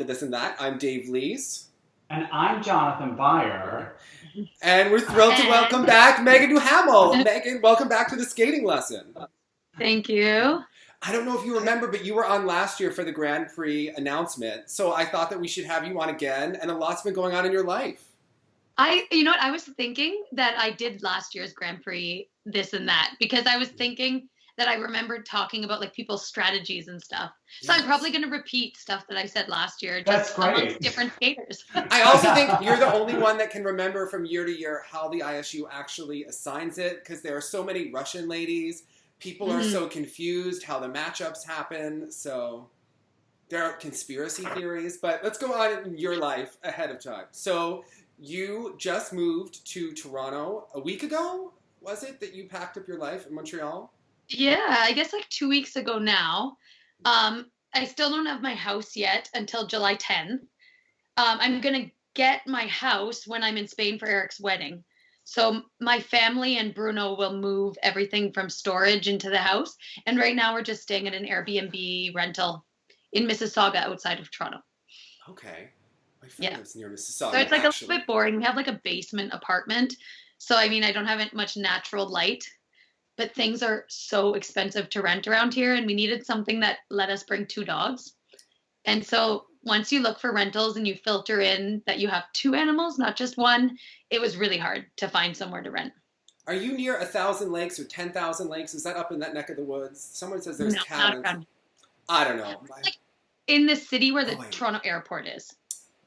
to This and That. I'm Dave Lees. And I'm Jonathan Byer. And we're thrilled to welcome back Megan Duhamel. Megan, welcome back to the skating lesson. Thank you. I don't know if you remember, but you were on last year for the Grand Prix announcement. So I thought that we should have you on again, and a lot's been going on in your life. You know what, I was thinking that I did last year's Grand Prix This and That, because I was thinking that I remembered talking about like people's strategies and stuff. So yes. I'm probably going to repeat stuff that I said last year, just amongst different skaters. I also think you're the only one that can remember from year to year how the ISU actually assigns it, because there are so many Russian ladies. People are so confused how the matchups happen. So there are conspiracy theories, but let's go on in your life ahead of time. So you just moved to Toronto a week ago, was it, that you packed up your life in Montreal? Yeah, I guess like 2 weeks ago now. I still don't have my house yet until July 10th. I'm going to get my house when I'm in Spain for Eric's wedding. So my family and Bruno will move everything from storage into the house. And right now we're just staying at an Airbnb rental in Mississauga outside of Toronto. Okay. My friend lives near Mississauga. So it's like a little bit boring. We have like a basement apartment. So, I mean, I don't have much natural light. But things are so expensive to rent around here, and we needed something that let us bring 2 dogs. And so once you look for rentals and you filter in that you have 2 animals, not just 1, it was really hard to find somewhere to rent. Are you near 1,000 Lakes or 10,000 Lakes? Is that up in that neck of the woods? Someone says there's cabins. Not around. I don't know. Like in the city where the Toronto airport is.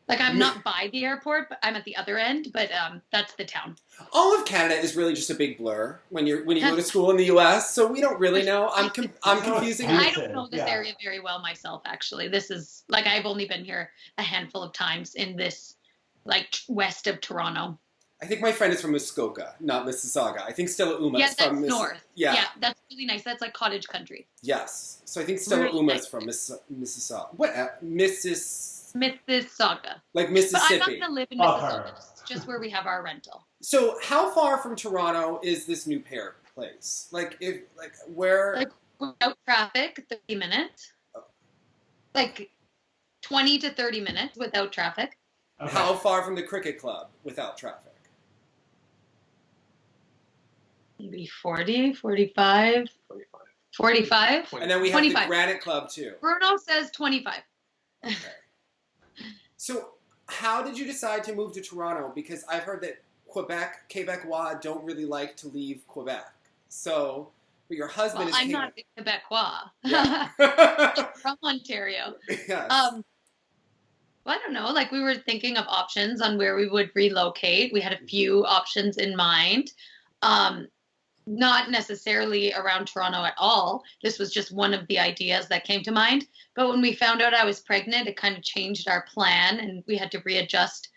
Like, I'm not by the airport, but I'm at the other end, but that's the town. All of Canada is really just a big blur when you go to school in the U.S., so we don't really know. I'm confusing. I don't know this area very well myself, actually. This is, like, I've only been here a handful of times in this, like, west of Toronto. I think my friend is from Muskoka, not Mississauga. I think Stella Uma is from Mississauga. North. Yeah, that's really nice. That's like cottage country. Yes. So I think Stella Uma is from Mississauga. What? Mississauga. Like Mississippi. But I'm not going to live in Mississauga. It's just where we have our rental. So how far from Toronto is this new pair place? Where? Like, without traffic, 30 minutes. Oh. Like 20 to 30 minutes without traffic. Okay. How far from the cricket club without traffic? Maybe 40, 45. 45. And then we have 25. The Granite Club too. Bruno says 25. Okay. So how did you decide to move to Toronto? Because I've heard that Quebecois don't really like to leave Quebec. So, but your husband is... I'm not a Quebecois. Yeah. I'm from Ontario. Yes. Well, I don't know. Like, we were thinking of options on where we would relocate. We had a few options in mind. Not necessarily around Toronto at all. This was just one of the ideas that came to mind. But when we found out I was pregnant, it kind of changed our plan, and we had to readjust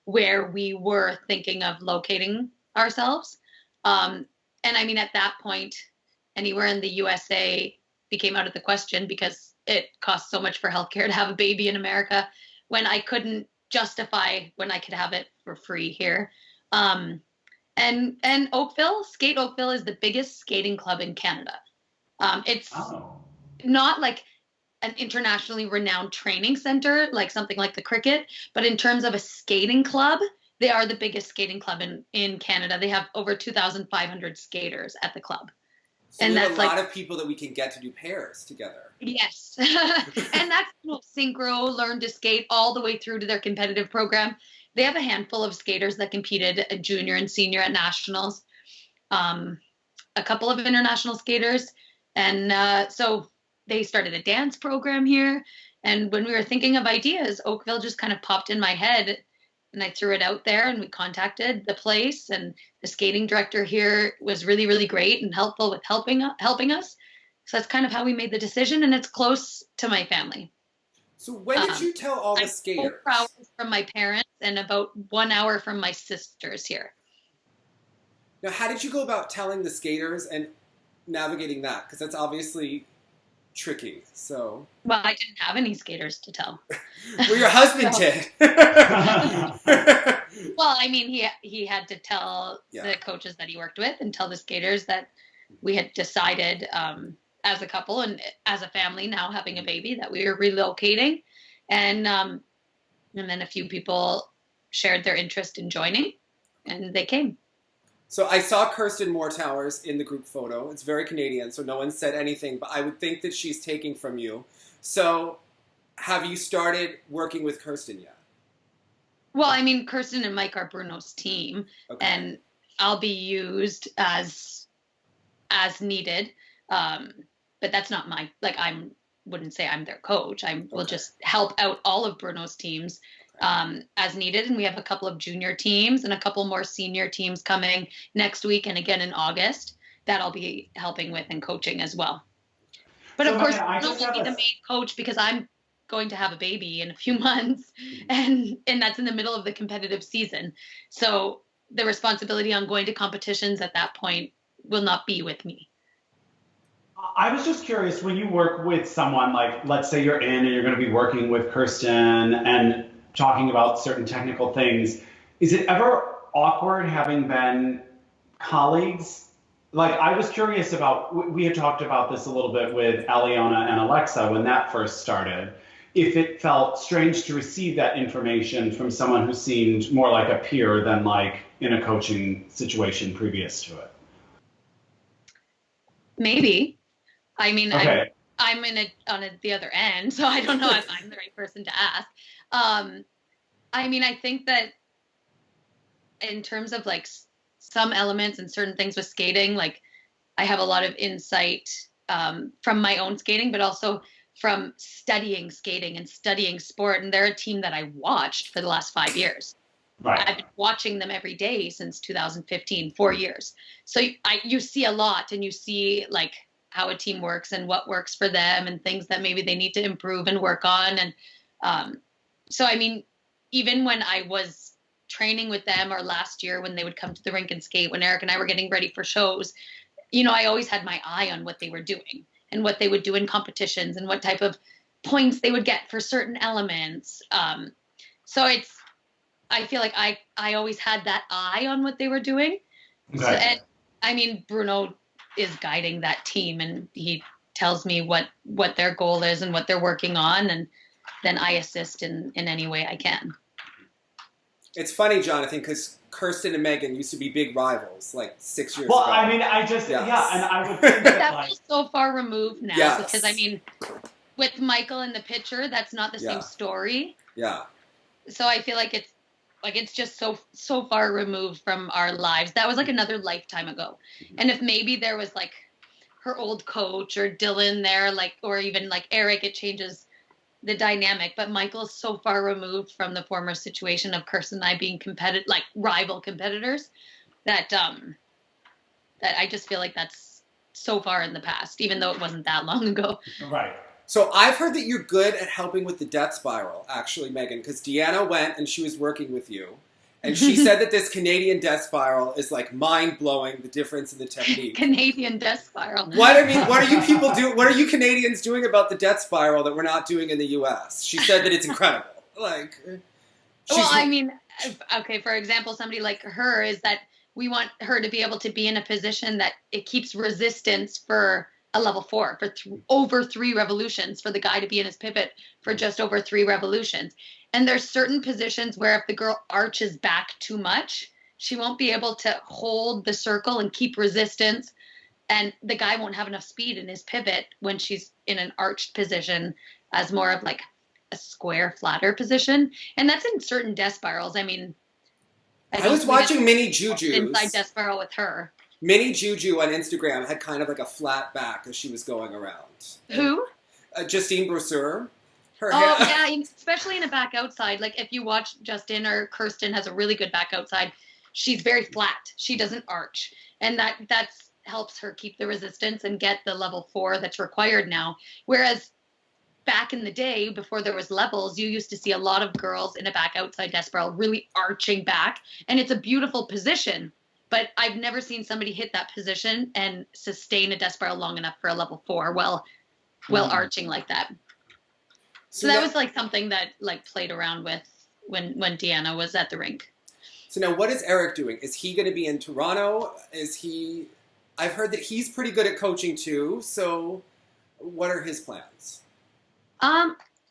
where we were thinking of locating ourselves. And I mean, at that point, anywhere in the USA became out of the question because it costs so much for healthcare to have a baby in America when I couldn't justify when I could have it for free here. And Oakville, Skate Oakville is the biggest skating club in Canada. It's not like an internationally renowned training center, like something like the cricket, but in terms of a skating club, they are the biggest skating club in Canada. They have over 2,500 skaters at the club. So and that's a lot of people that we can get to do pairs together. Yes. And that's synchro, learn to skate all the way through to their competitive program. They have a handful of skaters that competed at junior and senior at nationals, a couple of international skaters. And so they started a dance program here. And when we were thinking of ideas, Oakville just kind of popped in my head. And I threw it out there, and we contacted the place. And the skating director here was really, really great and helpful with helping us. So that's kind of how we made the decision. And it's close to my family. So when did you tell all the skaters? 4 hours from my parents and about 1 hour from my sisters here. Now, how did you go about telling the skaters and navigating that? Because that's obviously tricky. So. Well, I didn't have any skaters to tell. Well, your husband did. Well, I mean, he had to tell the coaches that he worked with and tell the skaters that we had decided as a couple and as a family now having a baby that we were relocating. And And then a few people shared their interest in joining, and they came. So I saw Kirsten Moortowers in the group photo. It's very Canadian, so no one said anything, but I would think that she's taking from you. So have you started working with Kirsten yet? Well, I mean, Kirsten and Mike are Bruno's team, Okay. and I'll be used as needed. But that's not my, like, wouldn't say I'm their coach. I will just help out all of Bruno's teams as needed. And we have a couple of junior teams and a couple more senior teams coming next week and again in August that I'll be helping with and coaching as well. But So, of course, Megan, Bruno will be the main coach because I'm going to have a baby in a few months, and that's in the middle of the competitive season. So the responsibility on going to competitions at that point will not be with me. I was just curious, when you work with someone, like, let's say you're in and you're going to be working with Kirsten and talking about certain technical things, is it ever awkward having been colleagues? Like, I was curious about, we had talked about this a little bit with Aliona and Alexa when that first started, if it felt strange to receive that information from someone who seemed more like a peer than like in a coaching situation previous to it. Maybe. I mean, okay. I'm the other end, so I don't know if I'm the right person to ask. I mean, I think that in terms of like some elements and certain things with skating, like I have a lot of insight from my own skating, but also from studying skating and studying sport. And they're a team that I watched for the last 5 years. Right. I've been watching them every day since 2015, 4 years. So you see a lot, and you see like how a team works and what works for them and things that maybe they need to improve and work on. And so, I mean, even when I was training with them or last year when they would come to the rink and skate, when Eric and I were getting ready for shows, you know, I always had my eye on what they were doing and what they would do in competitions and what type of points they would get for certain elements. So I feel like I always had that eye on what they were doing. Okay. So, and I mean, Bruno is guiding that team, and he tells me what their goal is and what they're working on, and then I assist in any way I can. It's funny, Jonathan, because Kirsten and Megan used to be big rivals like 6 years Well, ago. I mean, I just, Yes. yeah, and I would think that, That like, feels so far removed now, Yes. because I mean, with Michael in the picture, that's not the same story. Yeah. So I feel like it's just so far removed from our lives. That was like another lifetime ago. And if maybe there was like her old coach or Dylan there, like, or even like Eric, it changes the dynamic. But Michael's so far removed from the former situation of Kirsten and I being like rival competitors that that I just feel like that's so far in the past, even though it wasn't that long ago. right. So I've heard that you're good at helping with the death spiral, actually, Megan, because Deanna went and she was working with you. And she said that this Canadian death spiral is like mind-blowing, the difference in the technique. Canadian death spiral. What are you people do? What are you Canadians doing about the death spiral that we're not doing in the U.S.? She said that it's incredible. Like, well, I mean, okay, for example, somebody like her is that we want her to be able to be in a position that it keeps resistance for a level 4 for over 3 revolutions, for the guy to be in his pivot for just over 3 revolutions. And there's certain positions where if the girl arches back too much, she won't be able to hold the circle and keep resistance. And the guy won't have enough speed in his pivot when she's in an arched position as more of like a square, flatter position. And that's in certain death spirals. I mean, I was watching Mini Juju's inside death spiral with her. Mini Juju on Instagram had kind of like a flat back as she was going around. Who? Justine Brousseur. Yeah, especially in a back outside. Like if you watch Justin or Kirsten has a really good back outside, she's very flat. She doesn't arch. And that helps her keep the resistance and get the level 4 that's required now. Whereas back in the day, before there was levels, you used to see a lot of girls in a back outside death spiral really arching back. And it's a beautiful position. But I've never seen somebody hit that position and sustain a death spiral long enough for a level 4 while arching like that. So that was like something that like played around with when Deanna was at the rink. So now what is Eric doing? Is he going to be in Toronto? I've heard that he's pretty good at coaching too. So what are his plans?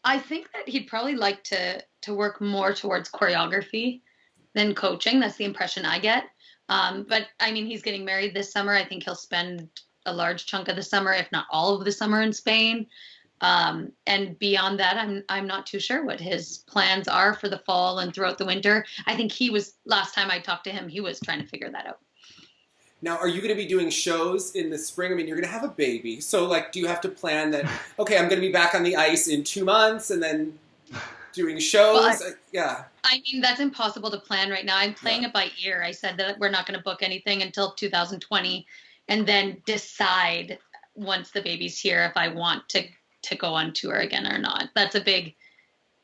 I think that he'd probably like to work more towards choreography than coaching. That's the impression I get. But I mean, he's getting married this summer. I think he'll spend a large chunk of the summer, if not all of the summer, in Spain. And beyond that, I'm not too sure what his plans are for the fall and throughout the winter. I think last time I talked to him, he was trying to figure that out. Now, are you going to be doing shows in the spring? I mean, you're going to have a baby. So, like, do you have to plan that, okay, I'm going to be back on the ice in 2 months and then doing shows? Well, yeah. I mean, that's impossible to plan right now. I'm playing it by ear. I said that we're not going to book anything until 2020 and then decide once the baby's here if I want to go on tour again or not. That's a big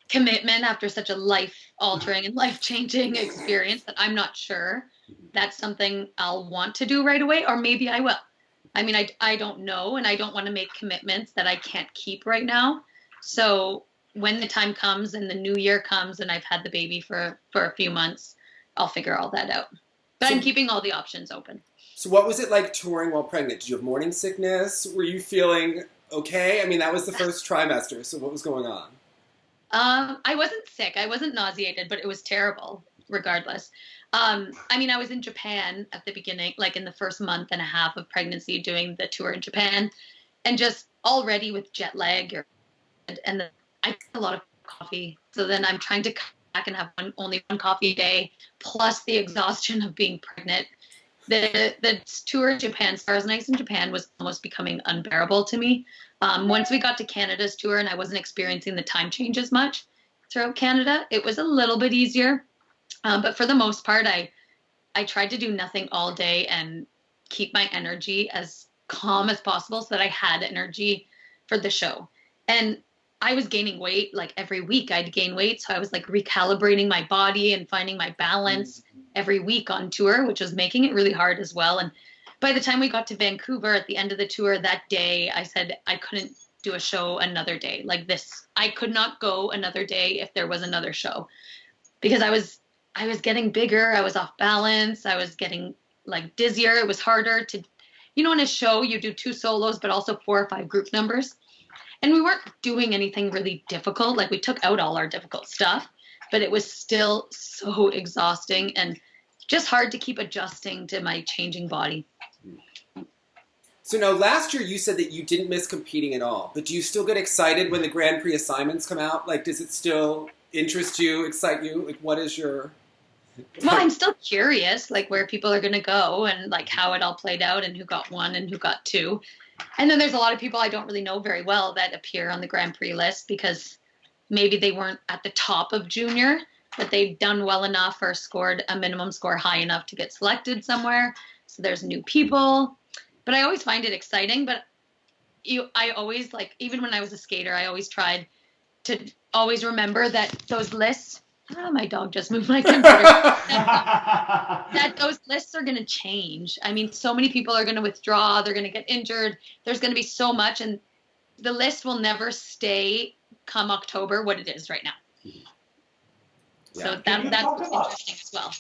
commitment after such a life-altering and life-changing experience that I'm not sure that's something I'll want to do right away, or maybe I will. I mean, I don't know, and I don't want to make commitments that I can't keep right now. So when the time comes and the new year comes and I've had the baby for a few months, I'll figure all that out. But I'm keeping all the options open. So what was it like touring while pregnant? Did you have morning sickness? Were you feeling okay? I mean, that was the first trimester, so what was going on? I wasn't sick. I wasn't nauseated, but it was terrible regardless. I mean, I was in Japan at the beginning, like in the first month and a half of pregnancy doing the tour in Japan, and just already with jet lag, and I drink a lot of coffee. So then I'm trying to come back and have only one coffee a day, plus the exhaustion of being pregnant. The tour in Japan, Stars and Ice in Japan, was almost becoming unbearable to me. Once we got to Canada's tour and I wasn't experiencing the time change as much throughout Canada, it was a little bit easier. But for the most part, I tried to do nothing all day and keep my energy as calm as possible so that I had energy for the show. And I was gaining weight, like every week I'd gain weight. So I was like recalibrating my body and finding my balance every week on tour, which was making it really hard as well. And by the time we got to Vancouver at the end of the tour that day, I said I couldn't do a show another day like this. I could not go another day if there was another show, because I was getting bigger. I was off balance. I was getting like dizzier. It was harder to, in a show you do 2 solos, but also 4 or 5 group numbers. And we weren't doing anything really difficult. Like, we took out all our difficult stuff, but it was still so exhausting and just hard to keep adjusting to my changing body. So now, last year you said that you didn't miss competing at all, but do you still get excited when the Grand Prix assignments come out? Like, does it still interest you, excite you? Like, what is your... Well, I'm still curious, like, where people are going to go and, like, how it all played out and who got 1 and who got 2. And then there's a lot of people I don't really know very well that appear on the Grand Prix list because maybe they weren't at the top of junior, but they've done well enough or scored a minimum score high enough to get selected somewhere. So there's new people. But I always find it exciting. But I always, like, even when I was a skater, I always tried to always remember that those lists... my dog just moved my computer. that those lists are going to change. I mean, so many people are going to withdraw. They're going to get injured. There's going to be so much. And the list will never stay come October what it is right now. Yeah. So that's interesting as well.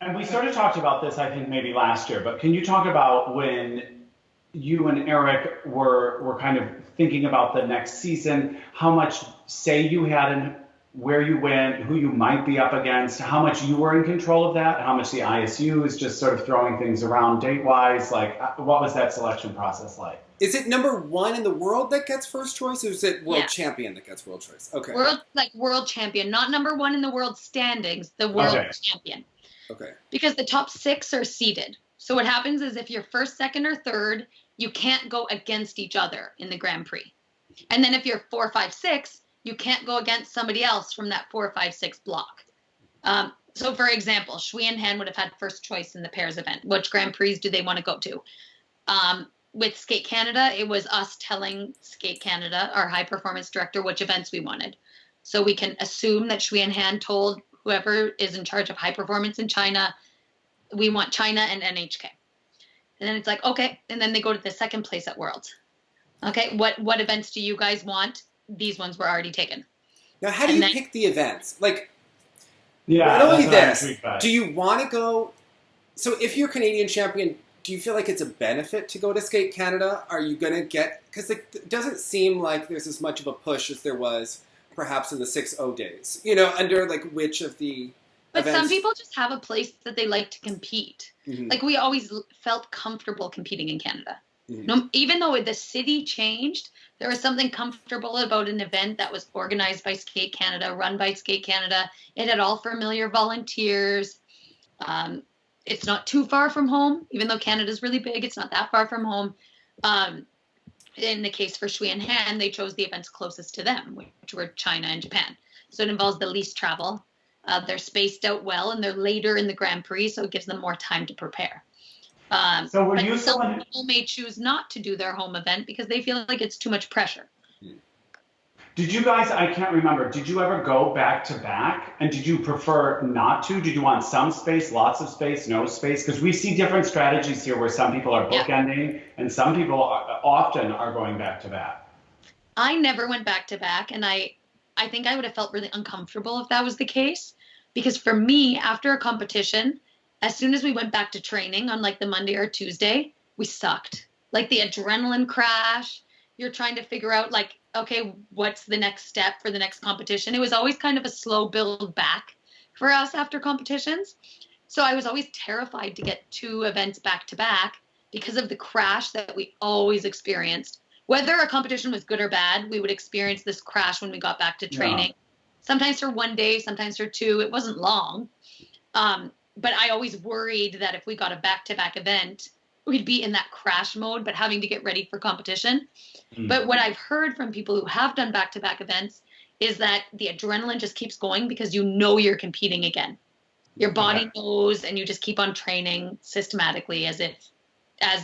And we sort of talked about this, I think, maybe last year. But can you talk about when you and Eric were kind of thinking about the next season, how much say you had in where you went, who you might be up against, how much you were in control of that, how much the ISU is just sort of throwing things around date-wise? Like, what was that selection process like? Is it number 1 in the world that gets first choice, or is it world champion that gets world choice? Okay. World champion, not number 1 in the world standings, the world champion. Okay. Because the top 6 are seeded. So what happens is if you're first, second, or third, you can't go against each other in the Grand Prix. And then if you're 4, 5, 6, you can't go against somebody else from that 4, 5, 6 block. So, for example, Shui and Han would have had first choice in the pairs event. Which Grand Prix do they want to go to? With Skate Canada, it was us telling Skate Canada, our high performance director, which events we wanted. So we can assume that Shui and Han told whoever is in charge of high performance in China, we want China and NHK. And then it's like, okay. And then they go to the second place at Worlds. Okay, what events do you guys want? These ones were already taken. Now, how do you pick the events? Like, not only this, do you want to go... So if you're Canadian champion, do you feel like it's a benefit to go to Skate Canada? Are you going to get... Because it doesn't seem like there's as much of a push as there was perhaps in the 6-0 days. You know, under like which of the But events? some people just have a place that they like to compete. Mhm. Like we always felt comfortable competing in Canada. Mhm. No, even though the city changed, there was something comfortable about an event that was organized by Skate Canada, run by Skate Canada. It had all familiar volunteers. It's not too far from home, even though Canada's really big. It's not that far from home. In the case for Shui and Han, they chose the events closest to them, which were China and Japan. So it involves the least travel. They're spaced out well, and they're later in the Grand Prix, so it gives them more time to prepare. So were but you some someone? people may choose not to do their home event because they feel like it's too much pressure. Did you guys? I can't remember. Did you ever go back to back? And did you prefer not to? Did you want some space, lots of space, no space? Because we see different strategies here, where some people are bookending, and some people often are going back to back. I never went back to back, and I think I would have felt really uncomfortable if that was the case, because for me, after a competition, as soon as we went back to training on like the Monday or Tuesday, we sucked. Like the adrenaline crash, you're trying to figure out like, okay, what's the next step for the next competition? It was always kind of a slow build back for us after competitions. So I was always terrified to get 2 events back to back because of the crash that we always experienced. Whether a competition was good or bad, we would experience this crash when we got back to training. Sometimes for 1 day, sometimes for 2. It wasn't long. But I always worried that if we got a back-to-back event, we'd be in that crash mode, but having to get ready for competition. But what I've heard from people who have done back-to-back events is that the adrenaline just keeps going because you know you're competing again. Your body knows, and you just keep on training systematically as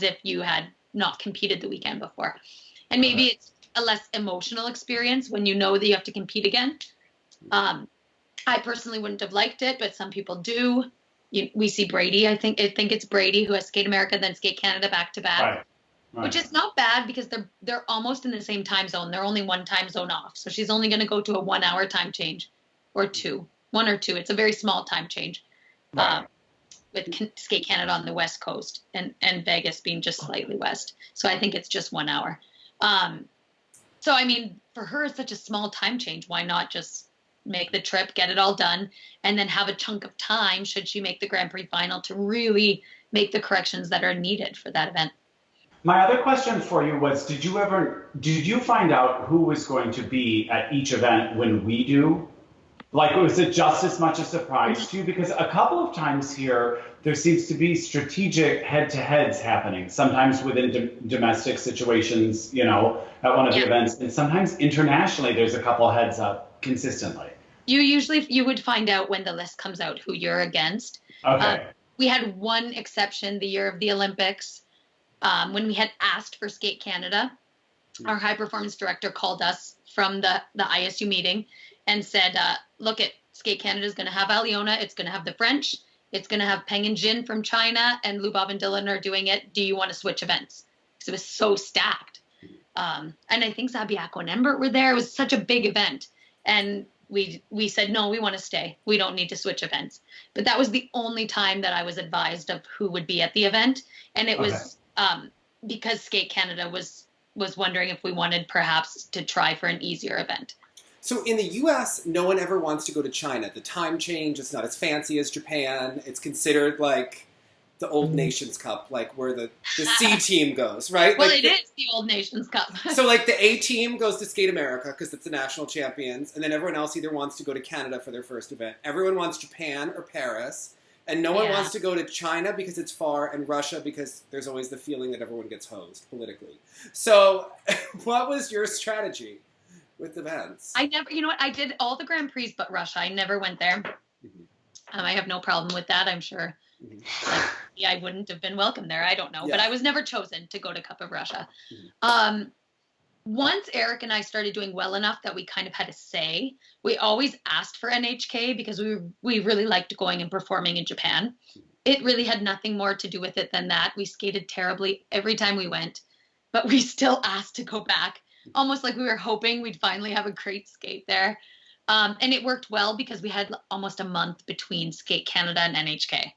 if you had not competed the weekend before. And maybe it's a less emotional experience when you know that you have to compete again. I personally wouldn't have liked it, but some people do. We see Brady. I think it's Brady who has Skate America, then Skate Canada back to back, which is not bad because they're almost in the same time zone. They're only 1 time zone off, so she's only going to go to a 1 hour time change, or 2, 1 or 2. It's a very small time change, with Skate Canada on the west coast and Vegas being just slightly west. So I think it's just 1 hour. So I mean, for her, it's such a small time change. Why not just make the trip, get it all done, and then have a chunk of time should she make the Grand Prix final to really make the corrections that are needed for that event. My other question for you was, did you find out who was going to be at each event when we do? Like, was it just as much a surprise to you? Because a couple of times here, there seems to be strategic head-to-heads happening, sometimes within domestic situations, you know, at one of the events, and sometimes internationally, there's a couple heads up consistently. You would find out when the list comes out who you're against. Okay. We had one exception the year of the Olympics, when we had asked for Skate Canada. Our high performance director called us from the ISU meeting and said, look, Skate Canada is going to have Aliona, it's going to have the French, it's going to have Peng and Jin from China, and Lubov and Dylan are doing it. Do you want to switch events? Because it was so stacked. And I think Zabiako and Embert were there. It was such a big event. And we said, no, we want to stay. We don't need to switch events. But that was the only time that I was advised of who would be at the event. And it was because Skate Canada was wondering if we wanted perhaps to try for an easier event. So in the U.S., no one ever wants to go to China. The time change, it's not as fancy as Japan. It's considered like the Old Nations Cup, like where the C team goes, right? Well, like it is the Old Nations Cup. So like the A team goes to Skate America because it's the national champions, and then everyone else either wants to go to Canada for their first event. Everyone wants Japan or Paris, and no one wants to go to China because it's far, and Russia because there's always the feeling that everyone gets hosed politically. So what was your strategy with events? I never, you know what, I did all the Grand Prix but Russia. I never went there. I have no problem with that, I'm sure. I wouldn't have been welcome there. I don't know. But I was never chosen to go to Cup of Russia. Once Eric and I started doing well enough that we kind of had a say, we always asked for NHK because we really liked going and performing in Japan. It really had nothing more to do with it than that. We skated terribly every time we went, but we still asked to go back, almost like we were hoping we'd finally have a great skate there. And it worked well because we had almost a month between Skate Canada and NHK.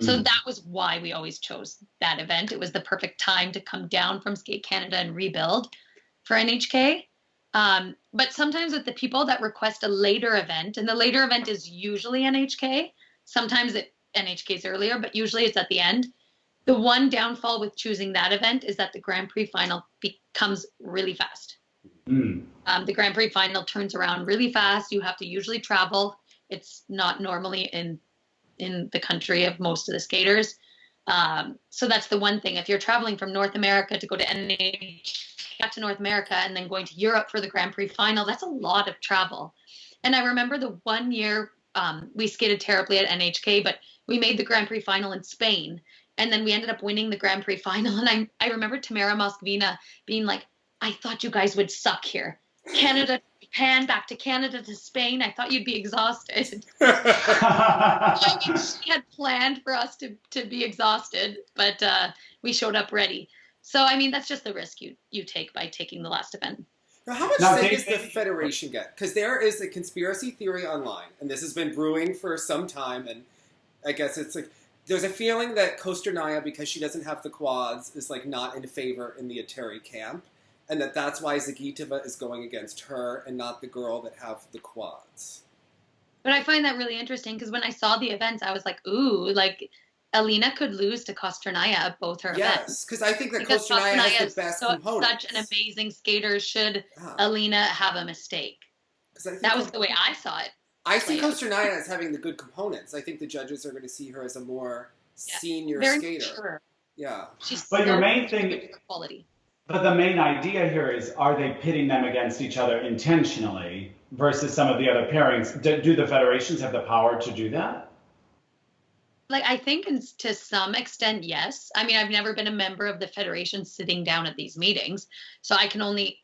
So that was why we always chose that event. It was the perfect time to come down from Skate Canada and rebuild for NHK. But sometimes with the people that request a later event, and the later event is usually NHK, sometimes NHK's earlier, but usually it's at the end. The one downfall with choosing that event is that the Grand Prix final becomes really fast. The Grand Prix final turns around really fast. You have to usually travel. It's not normally in the country of most of the skaters. So that's the one thing. If you're traveling from North America to go to NHK, back to North America, and then going to Europe for the Grand Prix final, that's a lot of travel. And I remember the one year we skated terribly at NHK, but we made the Grand Prix final in Spain. And then we ended up winning the Grand Prix final. And I remember Tamara Moskvina being like, I thought you guys would suck here. Canada to Japan, back to Canada to Spain. I thought you'd be exhausted. I mean, she had planned for us to be exhausted, but we showed up ready. So, I mean, that's just the risk you take by taking the last event. Now, how much say does the Federation get? Because there is a conspiracy theory online, and this has been brewing for some time, and I guess it's like, there's a feeling that Kostornaia, because she doesn't have the quads, is like not in favor in the Atari camp, and that's why Zagitova is going against her and not the girl that have the quads. But I find that really interesting because when I saw the events, I was like, ooh, like Alina could lose to Kostornaia at both her events. Yes, because I think that Kostornaia has the best components. Such an amazing skater should Alina have a mistake. That was the way I saw it. I see Kostornaia as having the good components. I think the judges are going to see her as a more senior skater. Mature. Yeah. But your main thing, quality. But the main idea here is, are they pitting them against each other intentionally versus some of the other pairings? Do the federations have the power to do that? Like, I think to some extent, yes. I mean, I've never been a member of the federation sitting down at these meetings, so I can only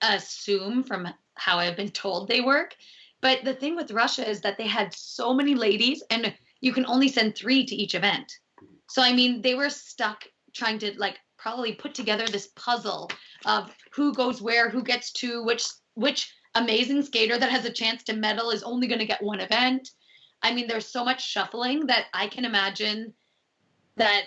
assume from how I've been told they work. But the thing with Russia is that they had so many ladies, and you can only send 3 to each event. So, I mean, they were stuck trying to, like, probably put together this puzzle of who goes where, who gets to, which amazing skater that has a chance to medal is only going to get one event. I mean, there's so much shuffling that I can imagine that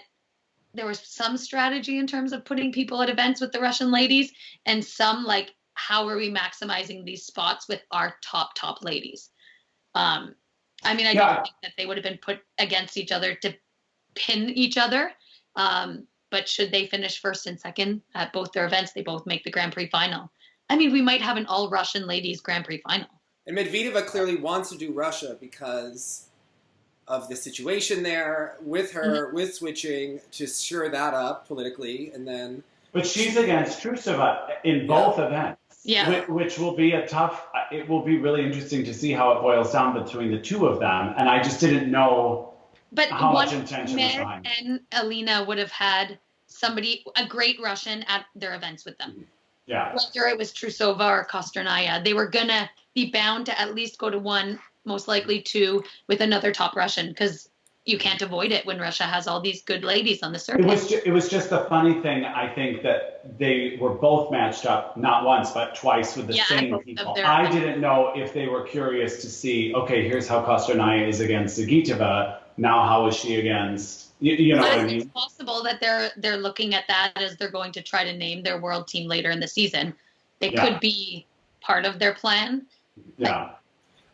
there was some strategy in terms of putting people at events with the Russian ladies, and some like, how are we maximizing these spots with our top ladies? I mean, I don't think that they would have been put against each other to pin each other. But should they finish first and second at both their events, they both make the Grand Prix final. I mean, we might have an all-Russian ladies Grand Prix final. And Medvedeva clearly wants to do Russia because of the situation there with her, with switching, to sure that up politically, and then... But she's against Trusova in both events. Yeah. Which will be it will be really interesting to see how it boils down between the two of them. And I just didn't know how much intention was behind. And Alina would have had a great Russian at their events with them. Yeah. Whether it was Trusova or Kostornaia, they were going to be bound to at least go to one, most likely two, with another top Russian, because you can't avoid it when Russia has all these good ladies on the circuit. It was just a funny thing, I think, that they were both matched up, not once, but twice with the same people. I didn't know if they were curious to see, okay, here's how Kostornaia is against Zagitova. Now, how is she against, you know what I mean? It's possible that they're looking at that as they're going to try to name their world team later in the season. They could be part of their plan. Yeah.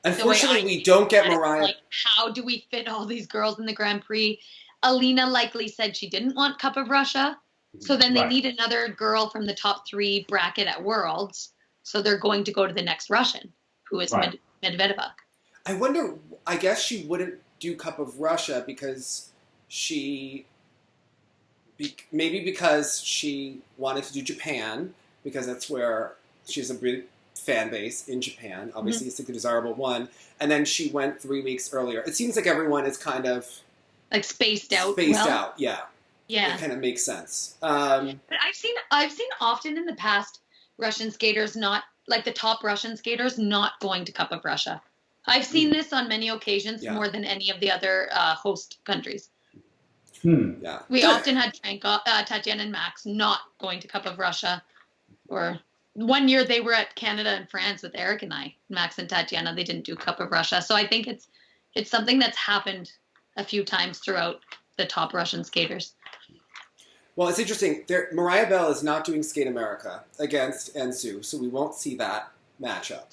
Like, unfortunately, we don't get Mariah. Like, how do we fit all these girls in the Grand Prix? Alina likely said she didn't want Cup of Russia. So then they need another girl from the top 3 bracket at Worlds. So they're going to go to the next Russian, who is Medvedeva. I wonder, I guess she wouldn't do Cup of Russia because maybe because she wanted to do Japan, because that's where she has a big fan base in Japan. Obviously, it's a desirable one. And then she went 3 weeks earlier. It seems like everyone is kind of... like spaced out. Yeah. Yeah. It kind of makes sense. But I've seen often in the past Russian skaters not, like the top Russian skaters not going to Cup of Russia. I've seen this on many occasions more than any of the other host countries. Yeah. We often had Tatiana and Max not going to Cup of Russia. Or one year they were at Canada and France with Eric and I, Max and Tatiana. They didn't do Cup of Russia. So I think it's something that's happened a few times throughout the top Russian skaters. Well, it's interesting. Mariah Bell is not doing Skate America against Eunsoo, so we won't see that matchup.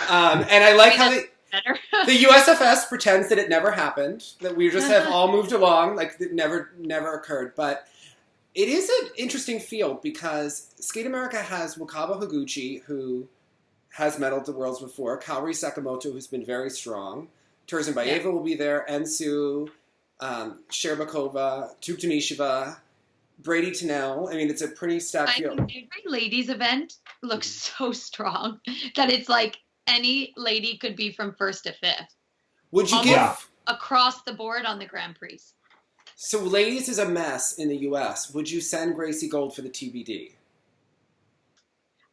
And I like how the USFS pretends that it never happened, that we just have all moved along, like it never occurred. But it is an interesting field because Skate America has Wakaba Higuchi, who has medaled the Worlds before, Kaori Sakamoto, who's been very strong, Tursynbaeva will be there, Eunsoo, Shcherbakova, Tuktamisheva, Brady Tennell. I mean, it's a pretty stacked field. Every ladies event looks so strong that it's like any lady could be from first to fifth. Would you give across the board on the Grand Prix? So ladies is a mess in the U.S. Would you send Gracie Gold for the TBD?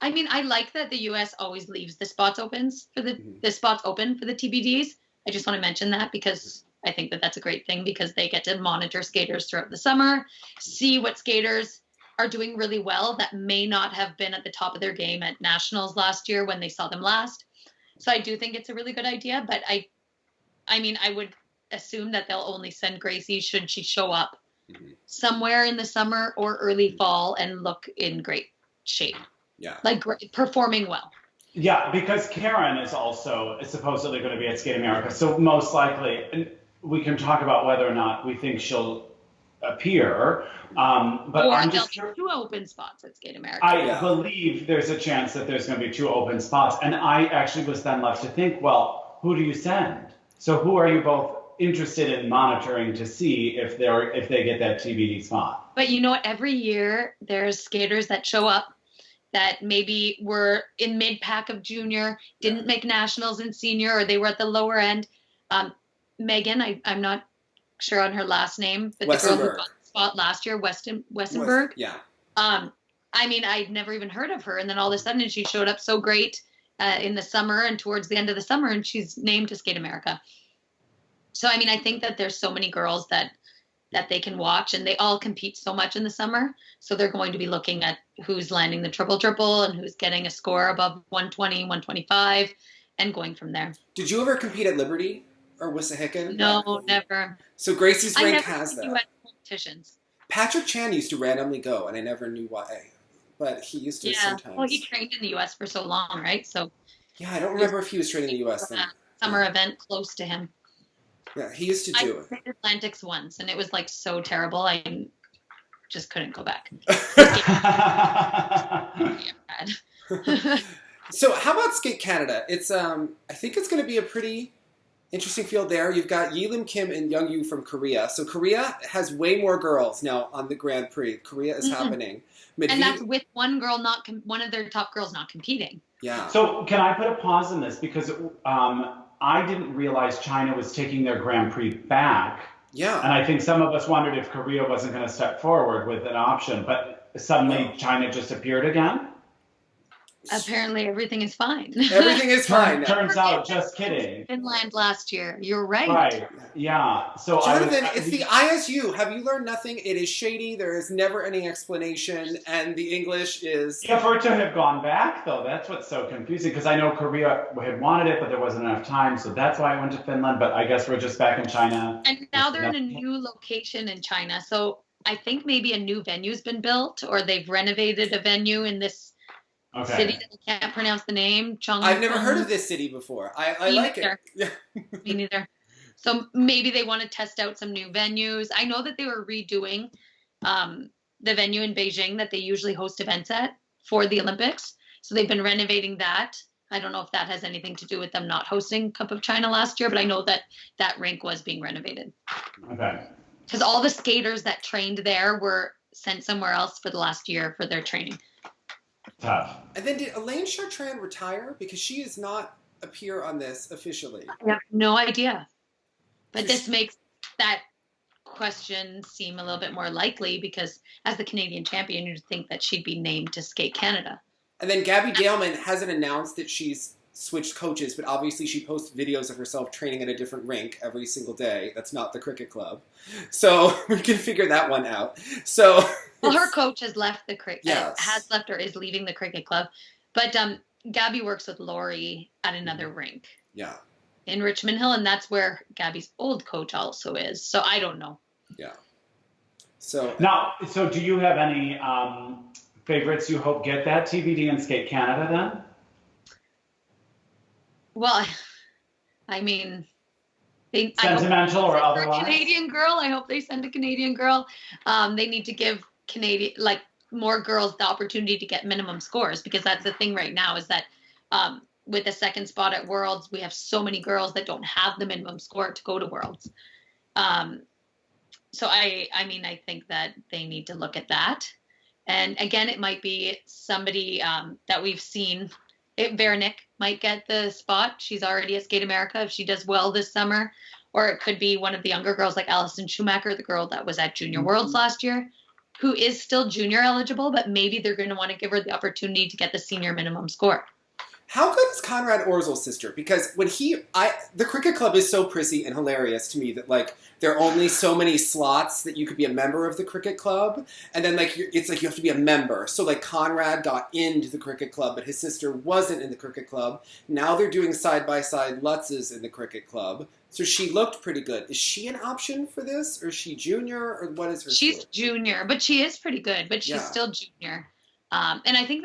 I mean, I like that the U.S. always leaves the spots open for the spots open for the TBDs. I just want to mention that because I think that that's a great thing because they get to monitor skaters throughout the summer, see what skaters are doing really well that may not have been at the top of their game at nationals last year when they saw them last. So I do think it's a really good idea, but I mean, I would assume that they'll only send Gracie should she show up somewhere in the summer or early fall and look in great shape. Yeah. Like performing well. Yeah, because Karen is also supposedly going to be at Skate America. So most likely, and we can talk about whether or not we think she'll appear. But or I'm they'll just have 2 open spots at Skate America. I believe there's a chance that there's going to be 2 open spots. And I actually was then left to think, well, who do you send? So who are you both interested in monitoring to see if they get that TBD spot? But you know what? Every year there's skaters that show up that maybe were in mid-pack of junior, didn't make nationals in senior, or they were at the lower end. Megan, I'm not sure on her last name, but the girl who got the spot last year, Westenberg. Yeah. I mean, I'd never even heard of her, and then all of a sudden she showed up so great in the summer and towards the end of the summer, and she's named to Skate America. So, I mean, I think that there's so many girls that they can watch, and they all compete so much in the summer. So they're going to be looking at who's landing the triple and who's getting a score above 120, 125, and going from there. Did you ever compete at Liberty or Wissahickon? No, never. So Gracie's rank has that. US competitions. Patrick Chan used to randomly go, and I never knew why. But he used to sometimes. Well, he trained in the U.S. for so long, right? So. Yeah, I don't remember if he was training in the U.S. then. Summer event close to him. Yeah, he used to do it. I played Atlantics once, and it was like so terrible. I just couldn't go back. So how about Skate Canada? It's I think it's going to be a pretty interesting field there. You've got Yelim Kim and Youngyu from Korea. So Korea has way more girls now on the Grand Prix. Korea is happening. And that's with one girl one of their top girls not competing. Yeah. So can I put a pause in this because I didn't realize China was taking their Grand Prix back. Yeah. And I think some of us wondered if Korea wasn't going to step forward with an option, but suddenly China just appeared again. Apparently everything is fine. Everything is fine. Turns out, just kidding. Finland last year. You're right. Right. Yeah. So Jonathan, it's the ISU. Have you learned nothing? It is shady. There is never any explanation, and the English is. Yeah, for it to have gone back though, that's what's so confusing. Because I know Korea had wanted it, but there wasn't enough time, so that's why I went to Finland. But I guess we're just back in China. And now they're in a new location in China, so I think maybe a new venue's been built, or they've renovated a venue in this. Okay. City that I can't pronounce the name. I've never heard of this city before. I like neither. it. Me neither. So maybe they want to test out some new venues. I know that they were redoing the venue in Beijing that they usually host events at for the Olympics. So they've been renovating that. I don't know if that has anything to do with them not hosting Cup of China last year, but I know that that rink was being renovated. Okay. Because all the skaters that trained there were sent somewhere else for the last year for their training. Tough. And then did Elaine Chartrand retire? Because she does not appear on this officially. I have no idea. But this makes that question seem a little bit more likely because as the Canadian champion, you'd think that she'd be named to Skate Canada. And then Gabby Daleman hasn't announced that she's switched coaches, but obviously she posts videos of herself training at a different rink every single day. That's not the cricket club. So we can figure that one out. So well, her coach has left the cricket, yes. has left or is leaving the cricket club. But Gabby works with Lori at another rink. Yeah. In Richmond Hill, and that's where Gabby's old coach also is. So I don't know. Yeah. So so do you have any favorites you hope get that TBD in Skate Canada then? Well, I mean, sentimental or otherwise? Canadian girl. I hope they send a Canadian girl. They need to give more girls the opportunity to get minimum scores, because that's the thing right now is that with the second spot at Worlds, we have so many girls that don't have the minimum score to go to Worlds. So I mean, I think that they need to look at that. And again, it might be somebody that we've seen. Veronique might get the spot. She's already at Skate America if she does well this summer. Or it could be one of the younger girls like Alison Schumacher, the girl that was at Junior Worlds last year, who is still junior eligible, but maybe they're going to want to give her the opportunity to get the senior minimum score. How good is Conrad Orzel's sister? Because when the cricket club is so prissy and hilarious to me that like there are only so many slots that you could be a member of the cricket club, and then like it's like you have to be a member. So like Conrad got into the cricket club, but his sister wasn't in the cricket club. Now they're doing side by side Lutzes in the cricket club. So she looked pretty good. Is she an option for this, or is she junior, or what is her? She's score? Junior, but she is pretty good. But she's still junior, and I think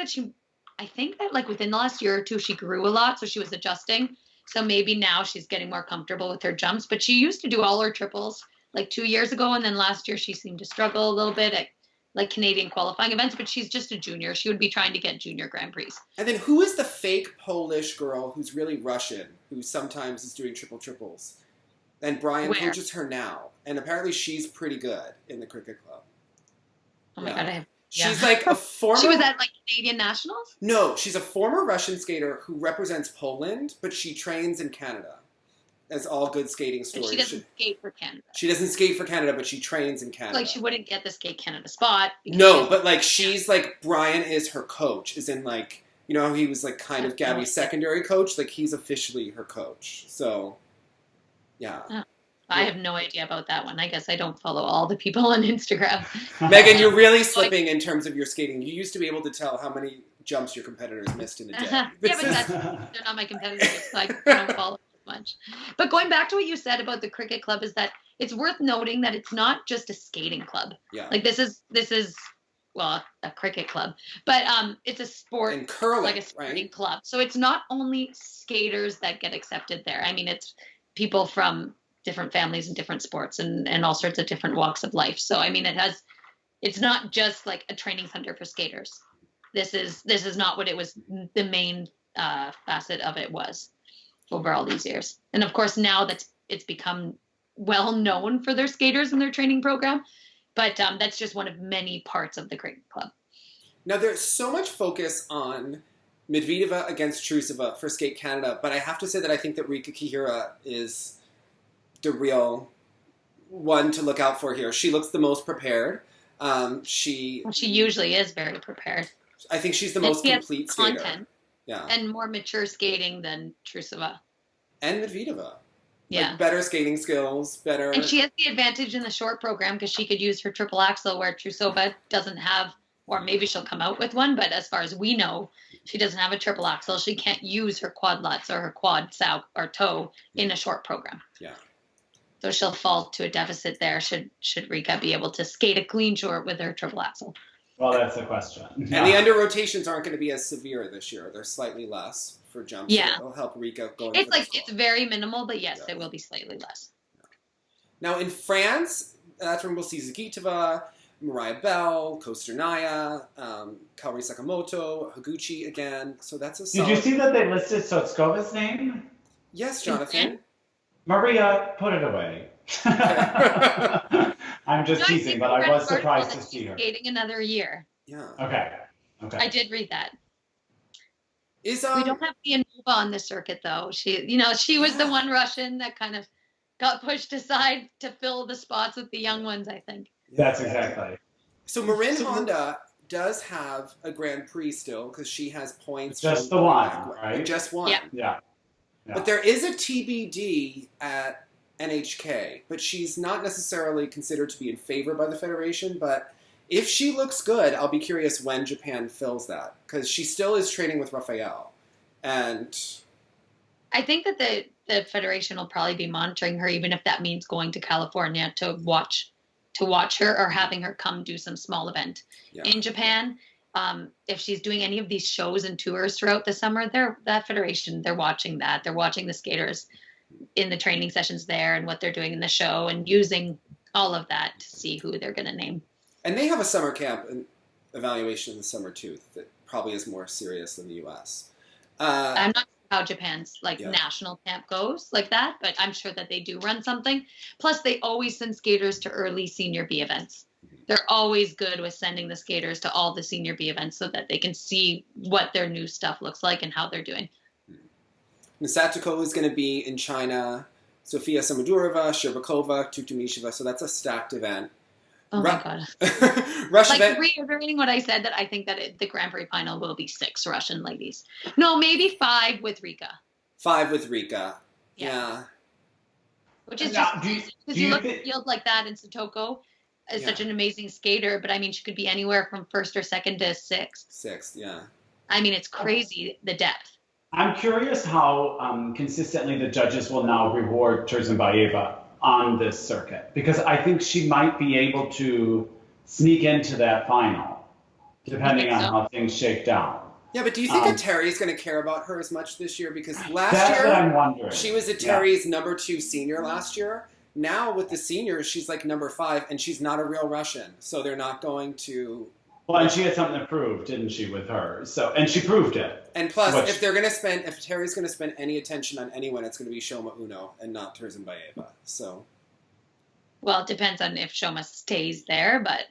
that like within the last year or two, she grew a lot, so she was adjusting. So maybe now she's getting more comfortable with her jumps. But she used to do all her triples like 2 years ago, and then last year she seemed to struggle a little bit at like Canadian qualifying events. But she's just a junior. She would be trying to get junior Grand Prix. And then who is the fake Polish girl who's really Russian, who sometimes is doing triples? And Brian coaches her now, and apparently she's pretty good in the cricket club. Oh my God, She's like a former... She was at like Canadian Nationals? No, she's a former Russian skater who represents Poland, but she trains in Canada. As all good skating stories. But she doesn't skate for Canada. She doesn't skate for Canada, but she trains in Canada. Like she wouldn't get the Skate Canada spot. No, but like she's like, Brian is her coach, as in like, you know, he was like kind of Gabby's secondary coach. Like he's officially her coach. So, yeah. Oh. I have no idea about that one. I guess I don't follow all the people on Instagram. Megan, you're really slipping in terms of your skating. You used to be able to tell how many jumps your competitors missed in a day. Yeah, but they're not my competitors, so I don't follow much. But going back to what you said about the cricket club is that it's worth noting that it's not just a skating club. Yeah. Like this is well, a cricket club, but it's a sport and curling, like a sporting club. So it's not only skaters that get accepted there. I mean, it's people from different families and different sports and all sorts of different walks of life. So I mean, it's not just like a training center for skaters. This is not what it was. The main facet of it was over all these years. And of course now it's become well known for their skaters and their training program, but that's just one of many parts of the cricket club. Now there's so much focus on Medvedeva against Trusova for Skate Canada, but I have to say that I think that Rika Kihira is the real one to look out for here. She looks the most prepared. She usually is very prepared. I think she's the most complete skater. Yeah. And more mature skating than Trusova. And Medvedeva. Yeah. Like better skating skills, better... And she has the advantage in the short program because she could use her triple axel where Trusova doesn't have, or maybe she'll come out with one, but as far as we know, she doesn't have a triple axel. She can't use her quad lutz or her quad sow or toe in a short program. Yeah. So she'll fall to a deficit there should Rika be able to skate a clean short with her triple axel. Well, that's the question. And the under rotations aren't going to be as severe this year. They're slightly less for jumps. Yeah. So it'll help Rika going. It's like it's very minimal, but yes, it will be slightly less. Now in France, that's when we'll see Zagitova, Mariah Bell, Kostornaia, Kaori Sakamoto, Higuchi again. So that's a solid... Did you see that they listed Sotskova's name? Yes, Jonathan. Maria, put it away. I'm just teasing, but I was surprised to see her. Skating another year. Yeah. Okay. I did read that. We don't have Lianova on the circuit though. She was the one Russian that kind of got pushed aside to fill the spots with the young ones, I think. That's exactly. So Marin Honda does have a Grand Prix still because she has points. Just the one, right? Just one. Yeah. But there is a TBD at NHK, but she's not necessarily considered to be in favor by the Federation. But if she looks good, I'll be curious when Japan fills that, because she still is training with Rafael. And I think that the Federation will probably be monitoring her, even if that means going to California to to watch her or having her come do some small event in Japan. If she's doing any of these shows and tours throughout the summer, that federation, they're watching that. They're watching the skaters in the training sessions there and what they're doing in the show and using all of that to see who they're going to name. And they have a summer camp and evaluation in the summer too that probably is more serious than the U.S. I'm not sure how Japan's national camp goes like that, but I'm sure that they do run something. Plus, they always send skaters to early senior B events. They're always good with sending the skaters to all the senior B events so that they can see what their new stuff looks like and how they're doing. Misatiko is going to be in China. Sofia Samodurova, Shcherbakova, Tutumisheva. So that's a stacked event. Oh my God. Reiterating what I said, that I think that the Grand Prix final will be 6 Russian ladies. No, maybe 5 with Rika. 5 with Rika. Yeah. Which is just because you look at fields like that in Satoko is such an amazing skater, but I mean, she could be anywhere from 1st or 2nd to 6th. 6th, yeah. I mean, it's crazy, the depth. I'm curious how consistently the judges will now reward Tursynbaeva on this circuit, because I think she might be able to sneak into that final, depending on how things shake down. Yeah, but do you think that Terry's going to care about her as much this year? Because last that's year, what I'm wondering. She was at Terry's number 2 senior last year. Now with the seniors, she's like number 5, and she's not a real Russian, so they're not going to. Well, and she had something to prove, didn't she, with her? So, and she proved it. And plus, if Terry's going to spend any attention on anyone, it's going to be Shoma Uno and not Tursynbaeva. So. Well, it depends on if Shoma stays there, but.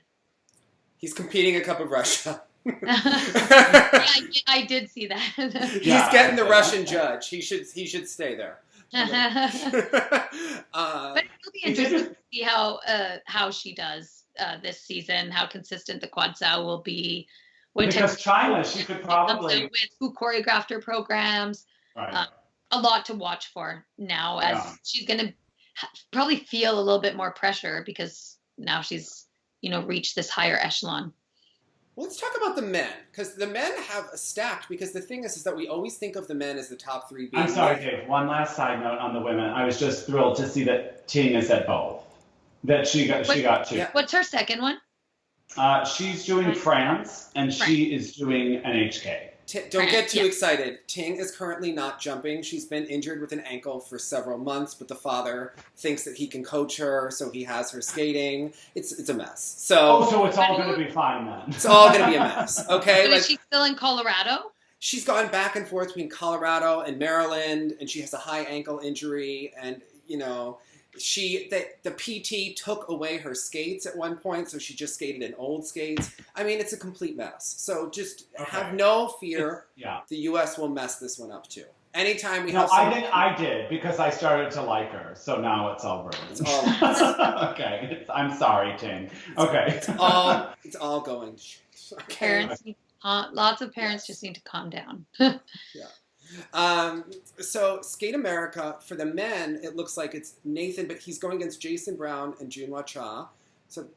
He's competing a Cup of Russia. I did see that. He's getting the Russian judge. He should stay there. But it'll be interesting to see how she does this season, how consistent the quad sow will be. Because China, she could probably with who choreographed her programs. Right. A lot to watch for now, as she's going to probably feel a little bit more pressure because now she's reached this higher echelon. Let's talk about the men, because the men have a stacked, because the thing is that we always think of the men as the top 3 being. I'm sorry, Dave. One last side note on the women. I was just thrilled to see that Ting is at both. That she got 2. Yeah. What's her second one? She's doing France, and she is doing NHK. Don't get too excited. Ting is currently not jumping. She's been injured with an ankle for several months, but the father thinks that he can coach her, so he has her skating. It's a mess. So it's all going to be fine then. It's all going to be a mess. Okay. So is she still in Colorado? She's gone back and forth between Colorado and Maryland, and she has a high ankle injury, and the PT took away her skates at one point, so she just skated in old skates. I mean, it's a complete mess. So just have no fear. The U.S. will mess this one up too. Anytime we have. I did because I started to like her. So now it's all ruined. It's all okay. I'm sorry, Ting. Okay. It's all going. Okay. Lots of parents just need to calm down. So Skate America, for the men, it looks like it's Nathan, but he's going against Jason Brown and Junhwa Cha. So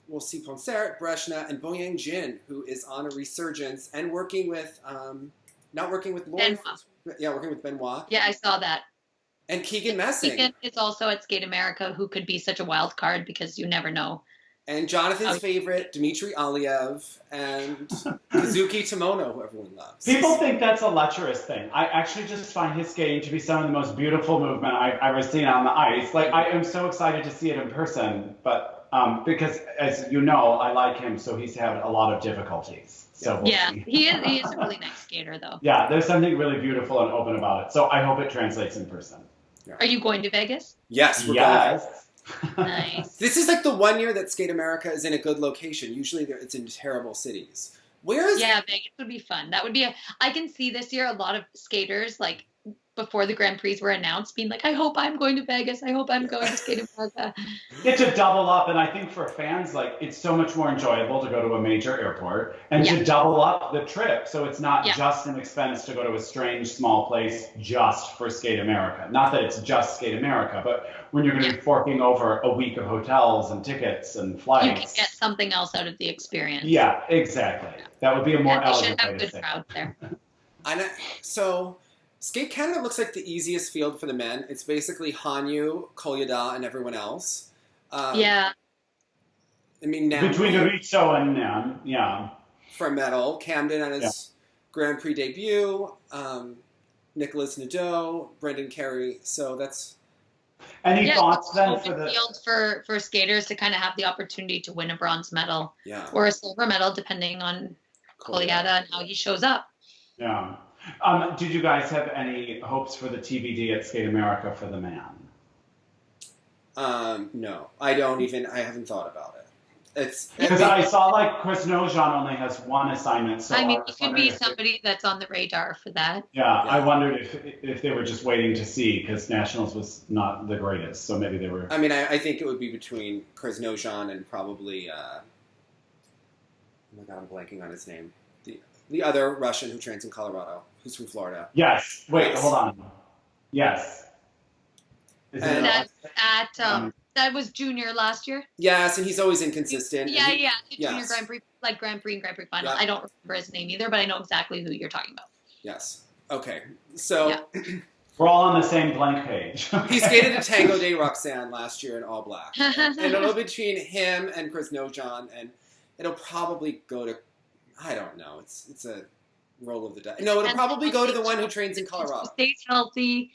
we'll see Ponsert, Breshna, and Boyang Jin, who is on a resurgence and working with, not working with Lauren. Working with Benoit. Yeah, I saw that. And Keegan Messing. Keegan is also at Skate America, who could be such a wild card because you never know. And Jonathan's favorite, Dmitry Aliev, and Kazuki Tomono, who everyone loves. People think that's a lecherous thing. I actually just find his skating to be some of the most beautiful movement I've ever seen on the ice. Like, I am so excited to see it in person, but because, as you know, I like him, so he's had a lot of difficulties. So he is a really nice skater, though. Yeah, there's something really beautiful and open about it. So I hope it translates in person. Yeah. Are you going to Vegas? Yes, we're going. Nice. This is like the one year that Skate America is in a good location. Usually it's in terrible cities. Vegas would be fun. That would be I can see this year a lot of skaters, like, before the Grand Prix were announced, being like, I hope I'm going to Vegas. I hope I'm going to Skate America. It's a double up, and I think for fans, like, it's so much more enjoyable to go to a major airport and to double up the trip, so it's not just an expense to go to a strange small place just for Skate America. Not that it's just Skate America, but when you're going to be forking over a week of hotels and tickets and flights, you can get something else out of the experience. Yeah, exactly. That would be a more elegant way to say. They should have good crowds there. So Skate Canada looks like the easiest field for the men. It's basically Hanyu, Kolyada, and everyone else. I mean, now between Rizzo and Nan, yeah. For medal, Camden on his Grand Prix debut, Nicholas Nadeau, Brendan Carey. So that's. Any thoughts then for the field for skaters to kind of have the opportunity to win a bronze medal or a silver medal, depending on Kolyada and how he shows up. Yeah. Did you guys have any hopes for the TBD at Skate America for the man? No, I haven't thought about it. Because I saw like Chris Nozhan only has one assignment. So I mean, it could be somebody that's on the radar for that. Yeah, I wondered if they were just waiting to see because Nationals was not the greatest, so maybe they were. I mean, I think it would be between Chris Nozhan and probably. Oh my God, I'm blanking on his name. The other Russian who trains in Colorado, who's from Florida. Yes. Wait, hold on. Yes. That was junior last year. Yes, and he's always inconsistent. Yeah. Junior Grand Prix, like Grand Prix and Grand Prix final. Yeah. I don't remember his name either, but I know exactly who you're talking about. Yes. Okay. So we're all on the same blank page. He skated a Tango de Roxanne last year in all black, and it'll be between him and Chris Nozhan, and it'll probably go to. I don't know. It's a roll of the dice. No, it'll probably go to the one who trains in Colorado. Who stays healthy,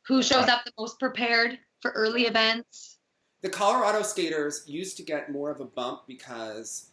who shows up the most prepared for early events. The Colorado skaters used to get more of a bump because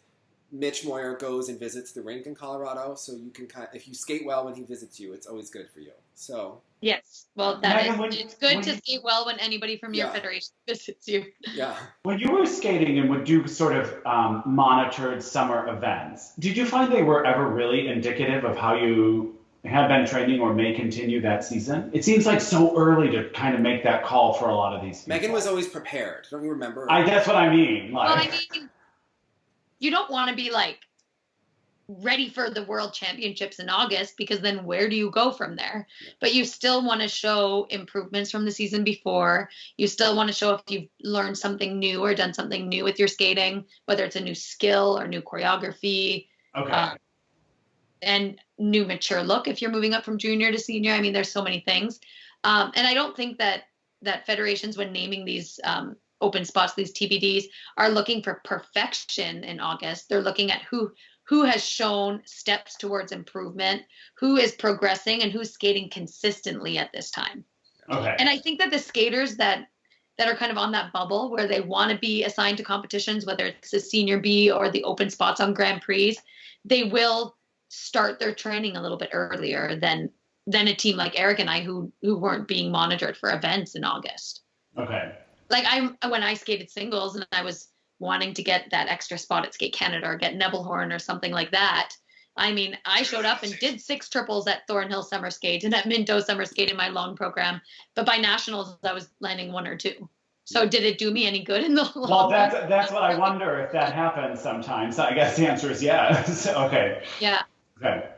Mitch Moyer goes and visits the rink in Colorado, so you can if you skate well when he visits you, it's always good for you. So yes, well, it's good to skate well when anybody from your federation visits you. Yeah. When you were skating and would do sort of monitored summer events, did you find they were ever really indicative of how you have been training or may continue that season? It seems like so early to kind of make that call for a lot of these people. Megan was always prepared. Don't you remember? That's what I mean. Well, I mean, you don't want to be like ready for the World Championships in August because then where do you go from there? Yeah. But you still want to show improvements from the season before. You still want to show if you've learned something new or done something new with your skating, whether it's a new skill or new choreography. Okay. And new mature look if you're moving up from junior to senior. I mean, there's so many things. And I don't think that federations, when naming these open spots, these TBDs, are looking for perfection in August. They're looking at who has shown steps towards improvement, who is progressing, and who's skating consistently at this time. Okay. And I think that the skaters that are kind of on that bubble where they want to be assigned to competitions, whether it's the senior B or the open spots on Grand Prix, they will start their training a little bit earlier than a team like Eric and I who weren't being monitored for events in August. Okay. Like when I skated singles and I was wanting to get that extra spot at Skate Canada or get Nebelhorn or something like that. I mean, I showed up and did 6 triples at Thornhill Summer Skate and at Minto Summer Skate in my long program. But by nationals, I was landing 1 or 2. So did it do me any good in the long Well, that's what I wonder if that happens sometimes. I guess the answer is yes. Okay. Yeah. Okay.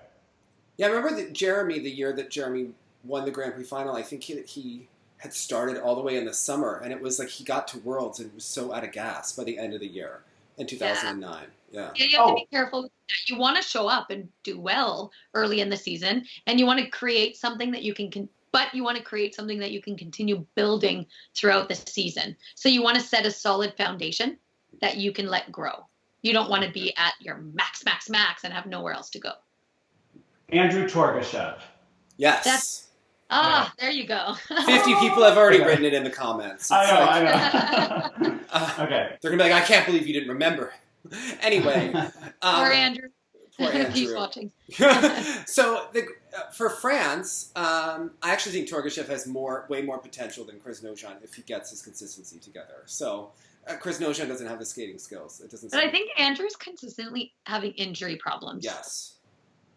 Yeah, I remember the year that Jeremy won the Grand Prix final. I think he had started all the way in the summer, and it was like he got to Worlds and was so out of gas by the end of the year in 2009. Yeah, you have to be careful. You want to show up and do well early in the season, and you want to create something that you can but you want to create something that you can continue building throughout the season. So you want to set a solid foundation that you can let grow. You don't want to be at your max and have nowhere else to go. Andrew Torgashev. Yes. There you go. 50 people have already written it in the comments. I know. Okay. They're going to be like, I can't believe you didn't remember. Anyway. Poor Andrew. Poor Andrew. He's watching. So for France, I actually think Torgashev has way more potential than Chris Nozhan if he gets his consistency together. So Chris Nozhan doesn't have the skating skills. It doesn't. But I think Andrew's consistently having injury problems. Yes.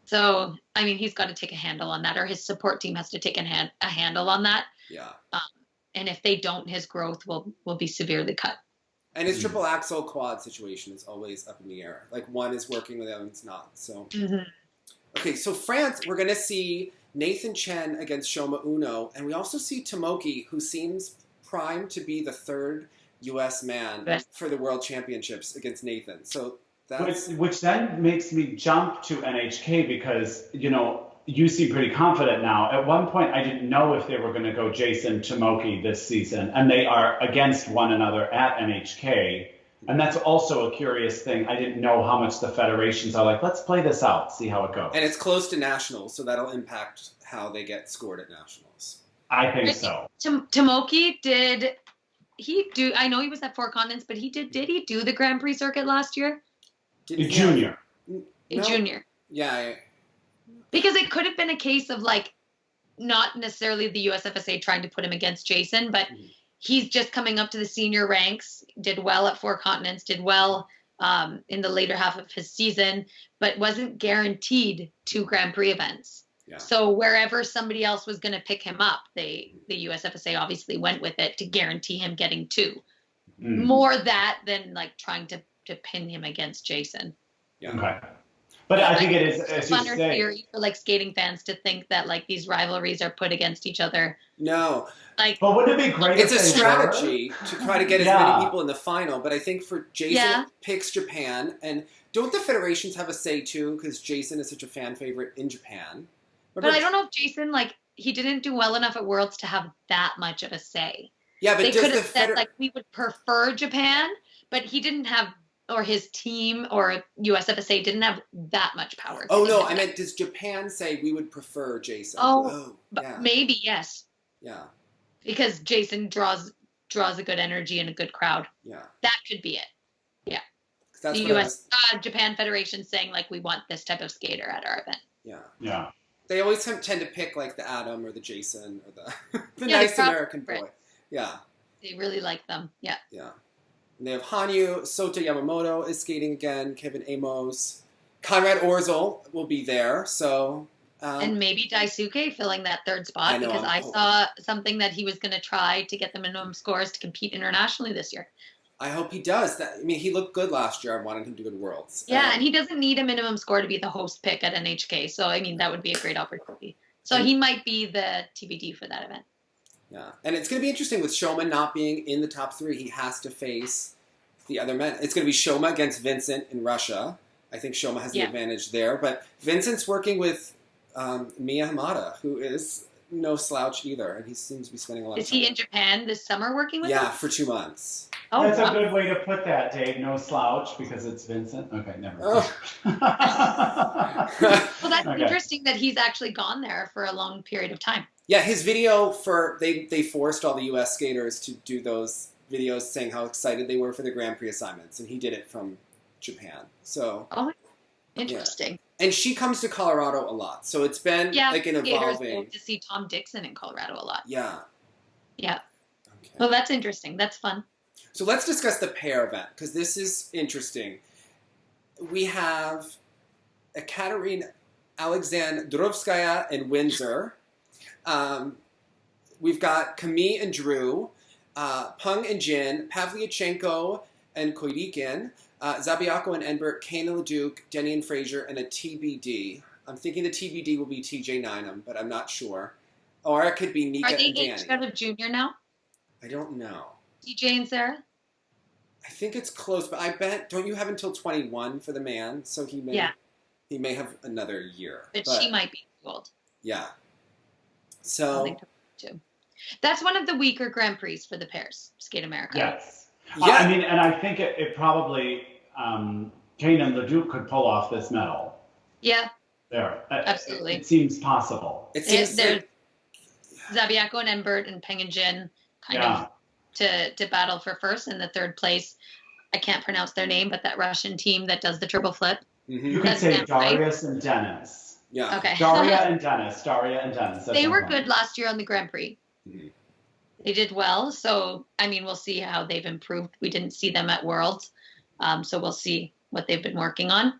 So, I mean, he's got to take a handle on that, or his support team has to take a handle on that. Yeah. And if they don't, his growth will be severely cut. And his triple axel quad situation is always up in the air. Like one is working, the other one's not. So, Okay, so France, we're going to see Nathan Chen against Shoma Uno, and we also see Tomoki, who seems primed to be the 3rd U.S. man for the World Championships against Nathan. So. Which then makes me jump to NHK because, you seem pretty confident now. At one point, I didn't know if they were going to go Jason Tomoki this season, and they are against one another at NHK. And that's also a curious thing. I didn't know how much the federations are like, let's play this out, see how it goes. And it's close to nationals, so that'll impact how they get scored at nationals. I think so. Tomoki I know he was at Four Continents, but did he do the Grand Prix circuit last year? Junior. No. Junior. Yeah. Because it could have been a case of like, not necessarily the USFSA trying to put him against Jason, but he's just coming up to the senior ranks, did well at Four Continents, did well in the later half of his season, but wasn't guaranteed 2 Grand Prix events. Yeah. So wherever somebody else was going to pick him up, the USFSA obviously went with it to guarantee him getting 2. More that than like trying to pin him against Jason. Yeah. Okay. But I think it is a funner theory for like skating fans to think that like these rivalries are put against each other. No. Like, but wouldn't it be great? It's a strategy to try to get as many people in the final. But I think for Jason picks Japan, and don't the federations have a say too? Because Jason is such a fan favorite in Japan. But I don't know if Jason he didn't do well enough at Worlds to have that much of a say. Yeah, but they could have said like we would prefer Japan, but he didn't have. Or his team or USFSA didn't have that much power. Oh, no, I meant, does Japan say we would prefer Jason? But maybe, yes. Yeah. Because Jason draws a good energy and a good crowd. Yeah. That could be it. Yeah. That's the Japan Federation saying, like, we want this type of skater at our event. Yeah. Yeah. They always tend to pick, like, the Adam or the Jason or the nice American boy. Yeah. They really like them. Yeah. Yeah. And they have Hanyu, Sota Yamamoto is skating again, Kevin Amos. Conrad Orzel will be there, so... and maybe Daisuke filling that 3rd spot, because I saw something that he was going to try to get the minimum scores to compete internationally this year. I hope he does. He looked good last year. I wanted him to go to Worlds. Yeah, and he doesn't need a minimum score to be the host pick at NHK, so, that would be a great opportunity. So he might be the TBD for that event. Yeah, and it's going to be interesting with Shoma not being in the top 3. He has to face the other men. It's going to be Shoma against Vincent in Russia. I think Shoma has the advantage there. But Vincent's working with Mie Hamada, who is no slouch either, and he seems to be spending a lot of time. Is he in Japan this summer working with him? Yeah, for 2 months. Oh, that's a good way to put that, Dave. No slouch, because it's Vincent. Okay, never mind. Well, that's interesting that he's actually gone there for a long period of time. Yeah, his video they forced all the U.S. skaters to do those videos saying how excited they were for the Grand Prix assignments, and he did it from Japan. So. Oh, interesting. Yeah. And she comes to Colorado a lot, so it's been like an evolving. To see Tom Dixon in Colorado a lot. Yeah. Yeah. Okay. Well, that's interesting. That's fun. So let's discuss the pair event, because this is interesting. We have Ekaterina Alexandrovskaya and Windsor. We've got Camille and Drew, Peng and Jin, Pavlyuchenko and Koirikin, Zabiako and Enbert, Kane and Leduc, Denny and Fraser, and a TBD. I'm thinking the TBD will be TJ Nineham, but I'm not sure. Or it could be Nika and Danny. Are they aged out of junior now? I don't know. TJ and Sarah? I think it's close, but I bet, don't you have until 21 for the man? So he may have another year. But she might be too old. Yeah. So. That's one of the weaker Grand Prix for the pairs, Skate America. Yes. Yeah. And I think it probably, Kane and Leduc could pull off this medal. Yeah. There. Absolutely. It seems possible. It seems there's Zabiako and Enbert and Peng and Jin kind of to battle for first, and the 3rd place, I can't pronounce their name, but that Russian team that does the triple flip. Mm-hmm. You could say Darius and Dennis. Yeah. Okay. Daria and Dennis. They were good last year on the Grand Prix. Mm-hmm. They did well, so we'll see how they've improved. We didn't see them at Worlds, so we'll see what they've been working on.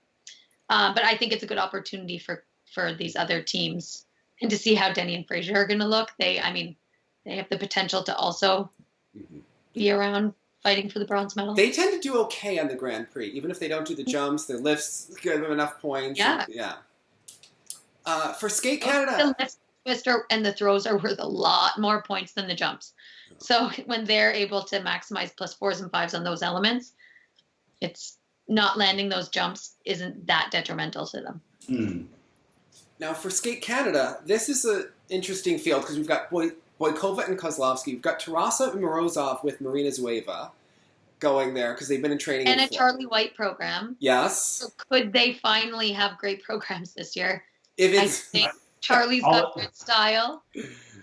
But I think it's a good opportunity for these other teams, and to see how Denny and Fraser are going to look. They have the potential to also be around fighting for the bronze medal. They tend to do okay on the Grand Prix, even if they don't do the jumps. Their lifts give them enough points. Yeah. For Skate Canada, the lifts, twister, and the throws are worth a lot more points than the jumps. So when they're able to maximize +4s and 5s on those elements, it's not landing those jumps isn't that detrimental to them. Mm. Now for Skate Canada, this is an interesting field because we've got Boykova and Kozlovsky. We've got Tarasov and Morozov with Marina Zueva. going there because they've been in training. And in a Florida. Charlie White program. Yes. So could they finally have great programs this year? If I it's think Charlie's got good style.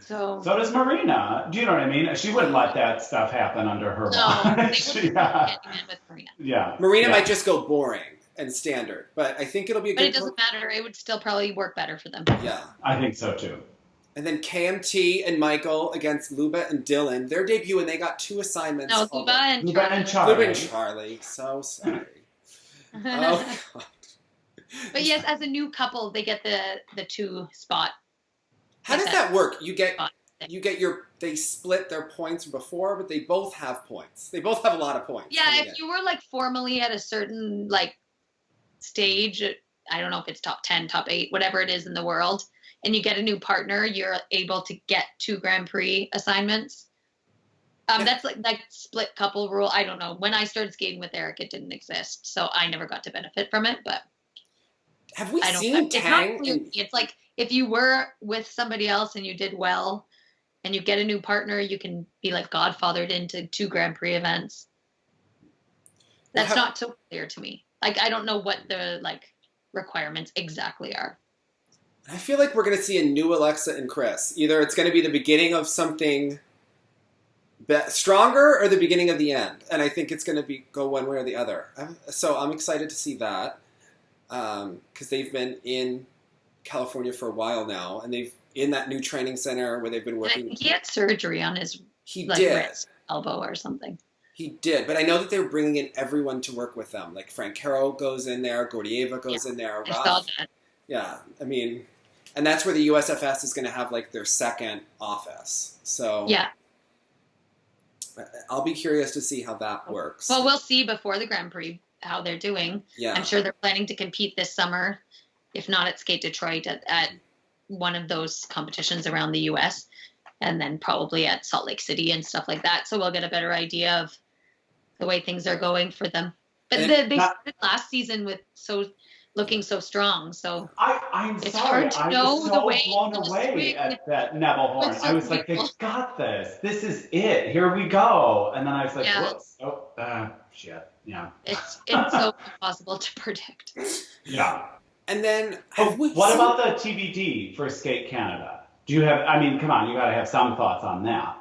So does Marina. Do you know what I mean? She wouldn't let that stuff happen under her no, law. they wouldn't get in with Marina. Yeah. Marina might just go boring and standard, but I think it'll be a But good it doesn't matter. It would still probably work better for them. Yeah. I think so too. And then KMT and Michael against Luba and Dylan. Their debut, and they got 2 assignments. No, Luba and Charlie. Luba and Charlie. So sorry. Oh, God. But yes, as a new couple, they get the 2 spot. How does that work? They split their points before, but they both have points. They both have a lot of points. Yeah, if you were like formally at a certain like stage, I don't know if it's top 10, top 8, whatever it is in the world, and you get a new partner, you're able to get 2 Grand Prix assignments. That's like that split couple rule. I don't know. When I started skating with Eric, it didn't exist, so I never got to benefit from it. But have we seen Tang? It's like if you were with somebody else and you did well, and you get a new partner, you can be like godfathered into 2 Grand Prix events. That's not so clear to me. Like I don't know what the like requirements exactly are. I feel like we're going to see a new Alexa and Chris. Either it's going to be the beginning of something stronger or the beginning of the end. And I think it's going to go one way or the other. So I'm excited to see that because they've been in California for a while now. And they've in that new training center where they've been working. And I think he had surgery on his wrist, elbow or something. He did. But I know that they were bringing in everyone to work with them. Like Frank Caro goes in there. Gordieva goes in there. I saw that. Yeah. I mean... And that's where the USFS is going to have like their second office. So yeah, I'll be curious to see how that works. Well, we'll see before the Grand Prix how they're doing. Yeah, I'm sure they're planning to compete this summer, if not at Skate Detroit, at one of those competitions around the U.S. and then probably at Salt Lake City and stuff like that. So we'll get a better idea of the way things are going for them. But they started last season with looking so strong, so I'm it's sorry. hard to know I was so the way blown away at that Neville horn. I was like, they got this. This is it. Here we go. And then I was like, whoops. Oh, shit. Yeah. It's so impossible to predict. Yeah. And then, what about the TBD for Skate Canada? Do you have? I mean, come on, you got to have some thoughts on that.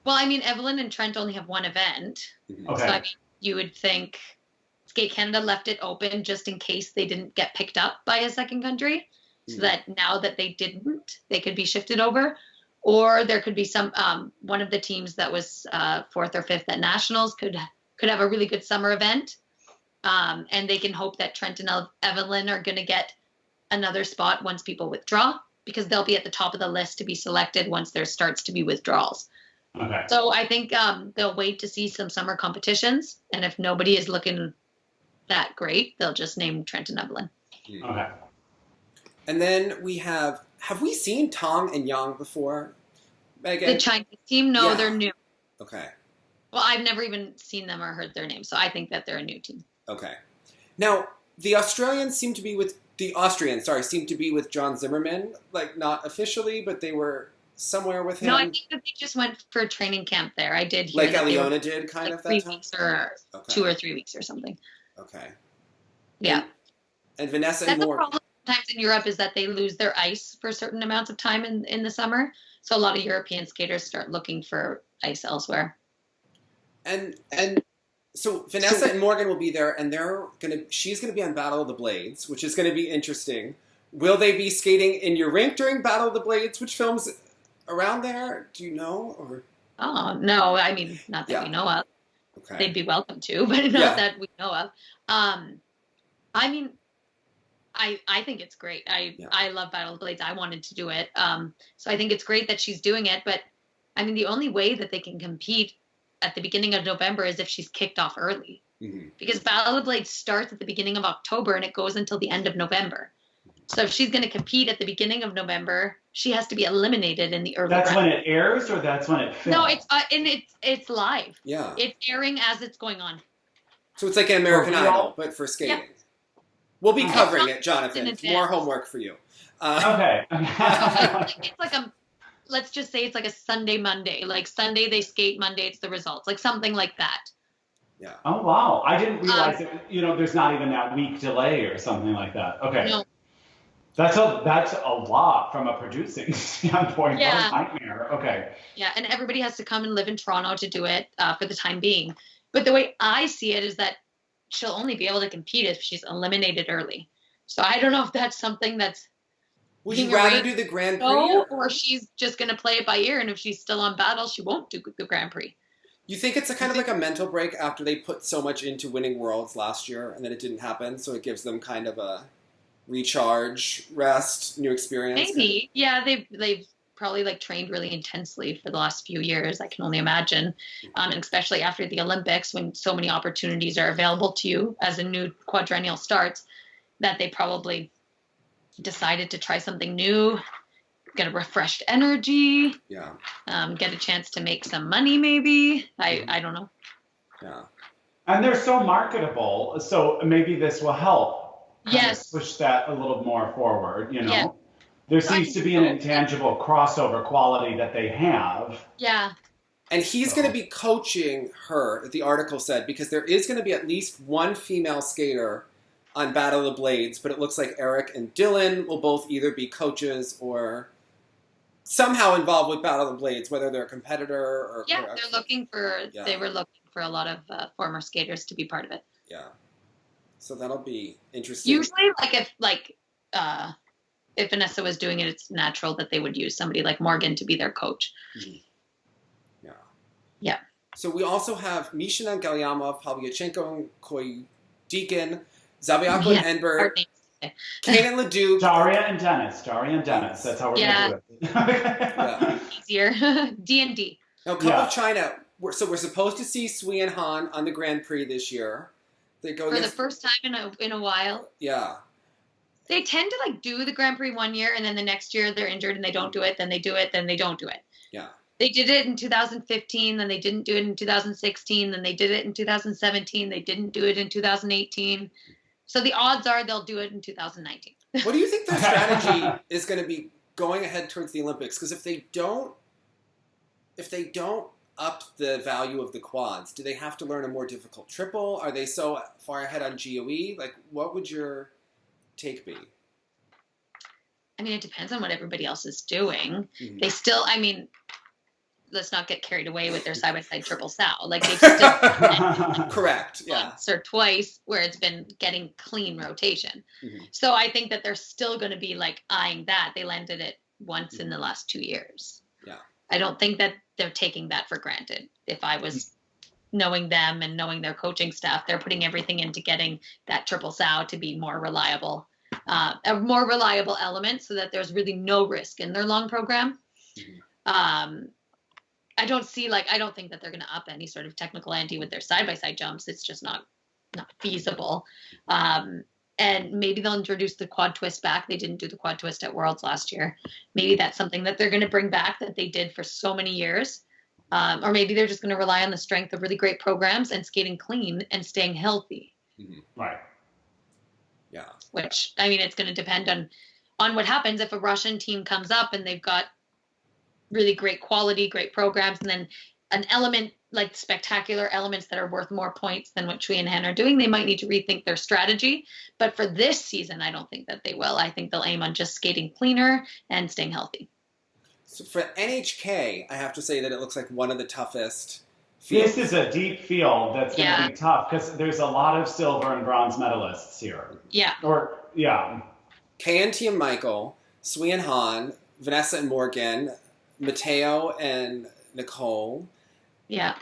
Well, I mean, Evelyn and Trent only have one event, okay. So I mean, you would think Skate Canada left it open just in case they didn't get picked up by a second country, so that now that they didn't, they could be shifted over. Or there could be some one of the teams that was 4th or 5th at nationals could have a really good summer event, and they can hope that Trent and Evelyn are going to get another spot once people withdraw, because they'll be at the top of the list to be selected once there starts to be withdrawals. Okay. So I think they'll wait to see some summer competitions, and if nobody is looking that great, they'll just name Trent and Evelyn. Okay. And then we have we seen Tong and Yang before, Megan? The Chinese team? No, they're new. Okay. Well, I've never even seen them or heard their name, so I think that they're a new team. Okay. Now, the Austrians seem to be with John Zimmerman, like not officially, but they were somewhere with him. No, I think that they just went for a training camp there. I did hear like Aliona did kind of that 3 time? weeks or 2 or 3 weeks or something. Okay. Yeah. And Vanessa That's and the problem sometimes in Europe, is that they lose their ice for certain amounts of time in the summer. So a lot of European skaters start looking for ice elsewhere. And so Vanessa and Morgan will be there, and she's gonna be on Battle of the Blades, which is gonna be interesting. Will they be skating in your rink during Battle of the Blades, which films around there? Do you know? Or Oh no, I mean, not that we know of. Okay. They'd be welcome to, but not that we know of. I mean, I think it's great. I love Battle of the Blades. I wanted to do it. So I think it's great that she's doing it. But I mean, the only way that they can compete at the beginning of November is if she's kicked off early. Mm-hmm. Because Battle of the Blades starts at the beginning of October and it goes until the end of November. So if she's going to compete at the beginning of November, she has to be eliminated in the early round. That's when it airs, or that's when it films? No, it's live. Yeah. It's airing as it's going on. So it's like an American Idol, but for skating. Yeah. We'll be covering it, Jonathan. More homework for you. Okay. It's like let's just say it's like a Sunday, Monday. Like Sunday they skate, Monday it's the results. Like something like that. Yeah. Oh, wow. I didn't realize that, there's not even that week delay or something like that. Okay. No. That's a lot from a producing standpoint. Yeah. What a nightmare. Okay. Yeah, and everybody has to come and live in Toronto to do it for the time being. But the way I see it is that she'll only be able to compete if she's eliminated early. So I don't know if that's something that's... Would you rather do the Grand Prix? Or she's just going to play it by ear, and if she's still on battle, she won't do the Grand Prix. You think it's a kind of like a mental break after they put so much into winning Worlds last year, and then it didn't happen, so it gives them kind of a recharge, rest, new experience? Maybe. Yeah, they've probably trained really intensely for the last few years, I can only imagine. And especially after the Olympics, when so many opportunities are available to you as a new quadrennial starts, that they probably decided to try something new, get a refreshed energy, get a chance to make some money maybe. I don't know. Yeah. And they're so marketable, so maybe this will help push that a little more forward, Yeah. There seems to be an intangible crossover quality that they have. Yeah. And he's going to be coaching her, the article said, because there is going to be at least one female skater on Battle of the Blades, but it looks like Eric and Dylan will both either be coaches or somehow involved with Battle of the Blades, whether they're a competitor or... Yeah, they were looking for a lot of former skaters to be part of it. Yeah. So that'll be interesting. Usually, if Vanessa was doing it, it's natural that they would use somebody like Morgan to be their coach. Mm-hmm. Yeah. Yeah. So we also have Mishina Galyamov, Pavlyuchenko, Koydikin, Zabiako and Enberg, Kanan Leduc. Daria and Dennis. That's how we're going to do it. Easier. D&D. Now, Cup of China. We're supposed to see Sui and Han on the Grand Prix this year. They go for the first time in a while. Yeah. They tend to do the Grand Prix one year, and then the next year they're injured and they don't do it. Then they do it. Then they don't do it. Yeah. They did it in 2015. Then they didn't do it in 2016. Then they did it in 2017. They didn't do it in 2018. So the odds are they'll do it in 2019. What do you think their strategy is going to be going ahead towards the Olympics? Because if they don't up the value of the quads, do they have to learn a more difficult triple? Are they so far ahead on GOE? What would your take be? I mean, it depends on what everybody else is doing. Mm-hmm. They still, let's not get carried away with their side-by-side triple sow. They've still correct, yeah, once or twice where it's been getting clean rotation. Mm-hmm. So I think that they're still going to be eyeing that. They landed it once in the last 2 years. Yeah, I don't think that they're taking that for granted. If I was knowing them and knowing their coaching staff, they're putting everything into getting that triple sow to be more reliable, a more reliable element, so that there's really no risk in their long program. Mm-hmm. I don't think that they're going to up any sort of technical ante with their side-by-side jumps. It's just not feasible. And maybe they'll introduce the quad twist back. They didn't do the quad twist at Worlds last year. Maybe that's something that they're going to bring back that they did for so many years. Or maybe they're just going to rely on the strength of really great programs and skating clean and staying healthy. Mm-hmm. Right. Yeah. Which, it's going to depend on what happens if a Russian team comes up and they've got really great quality, great programs, and then an element spectacular elements that are worth more points than what Shui and Han are doing. They might need to rethink their strategy. But for this season, I don't think that they will. I think they'll aim on just skating cleaner and staying healthy. So for NHK, I have to say that it looks like one of the toughest fields. This is a deep field that's going to be tough because there's a lot of silver and bronze medalists here. Yeah. KNT and Michael, Sui and Han, Vanessa and Morgan, Mateo and Nicole. Yeah.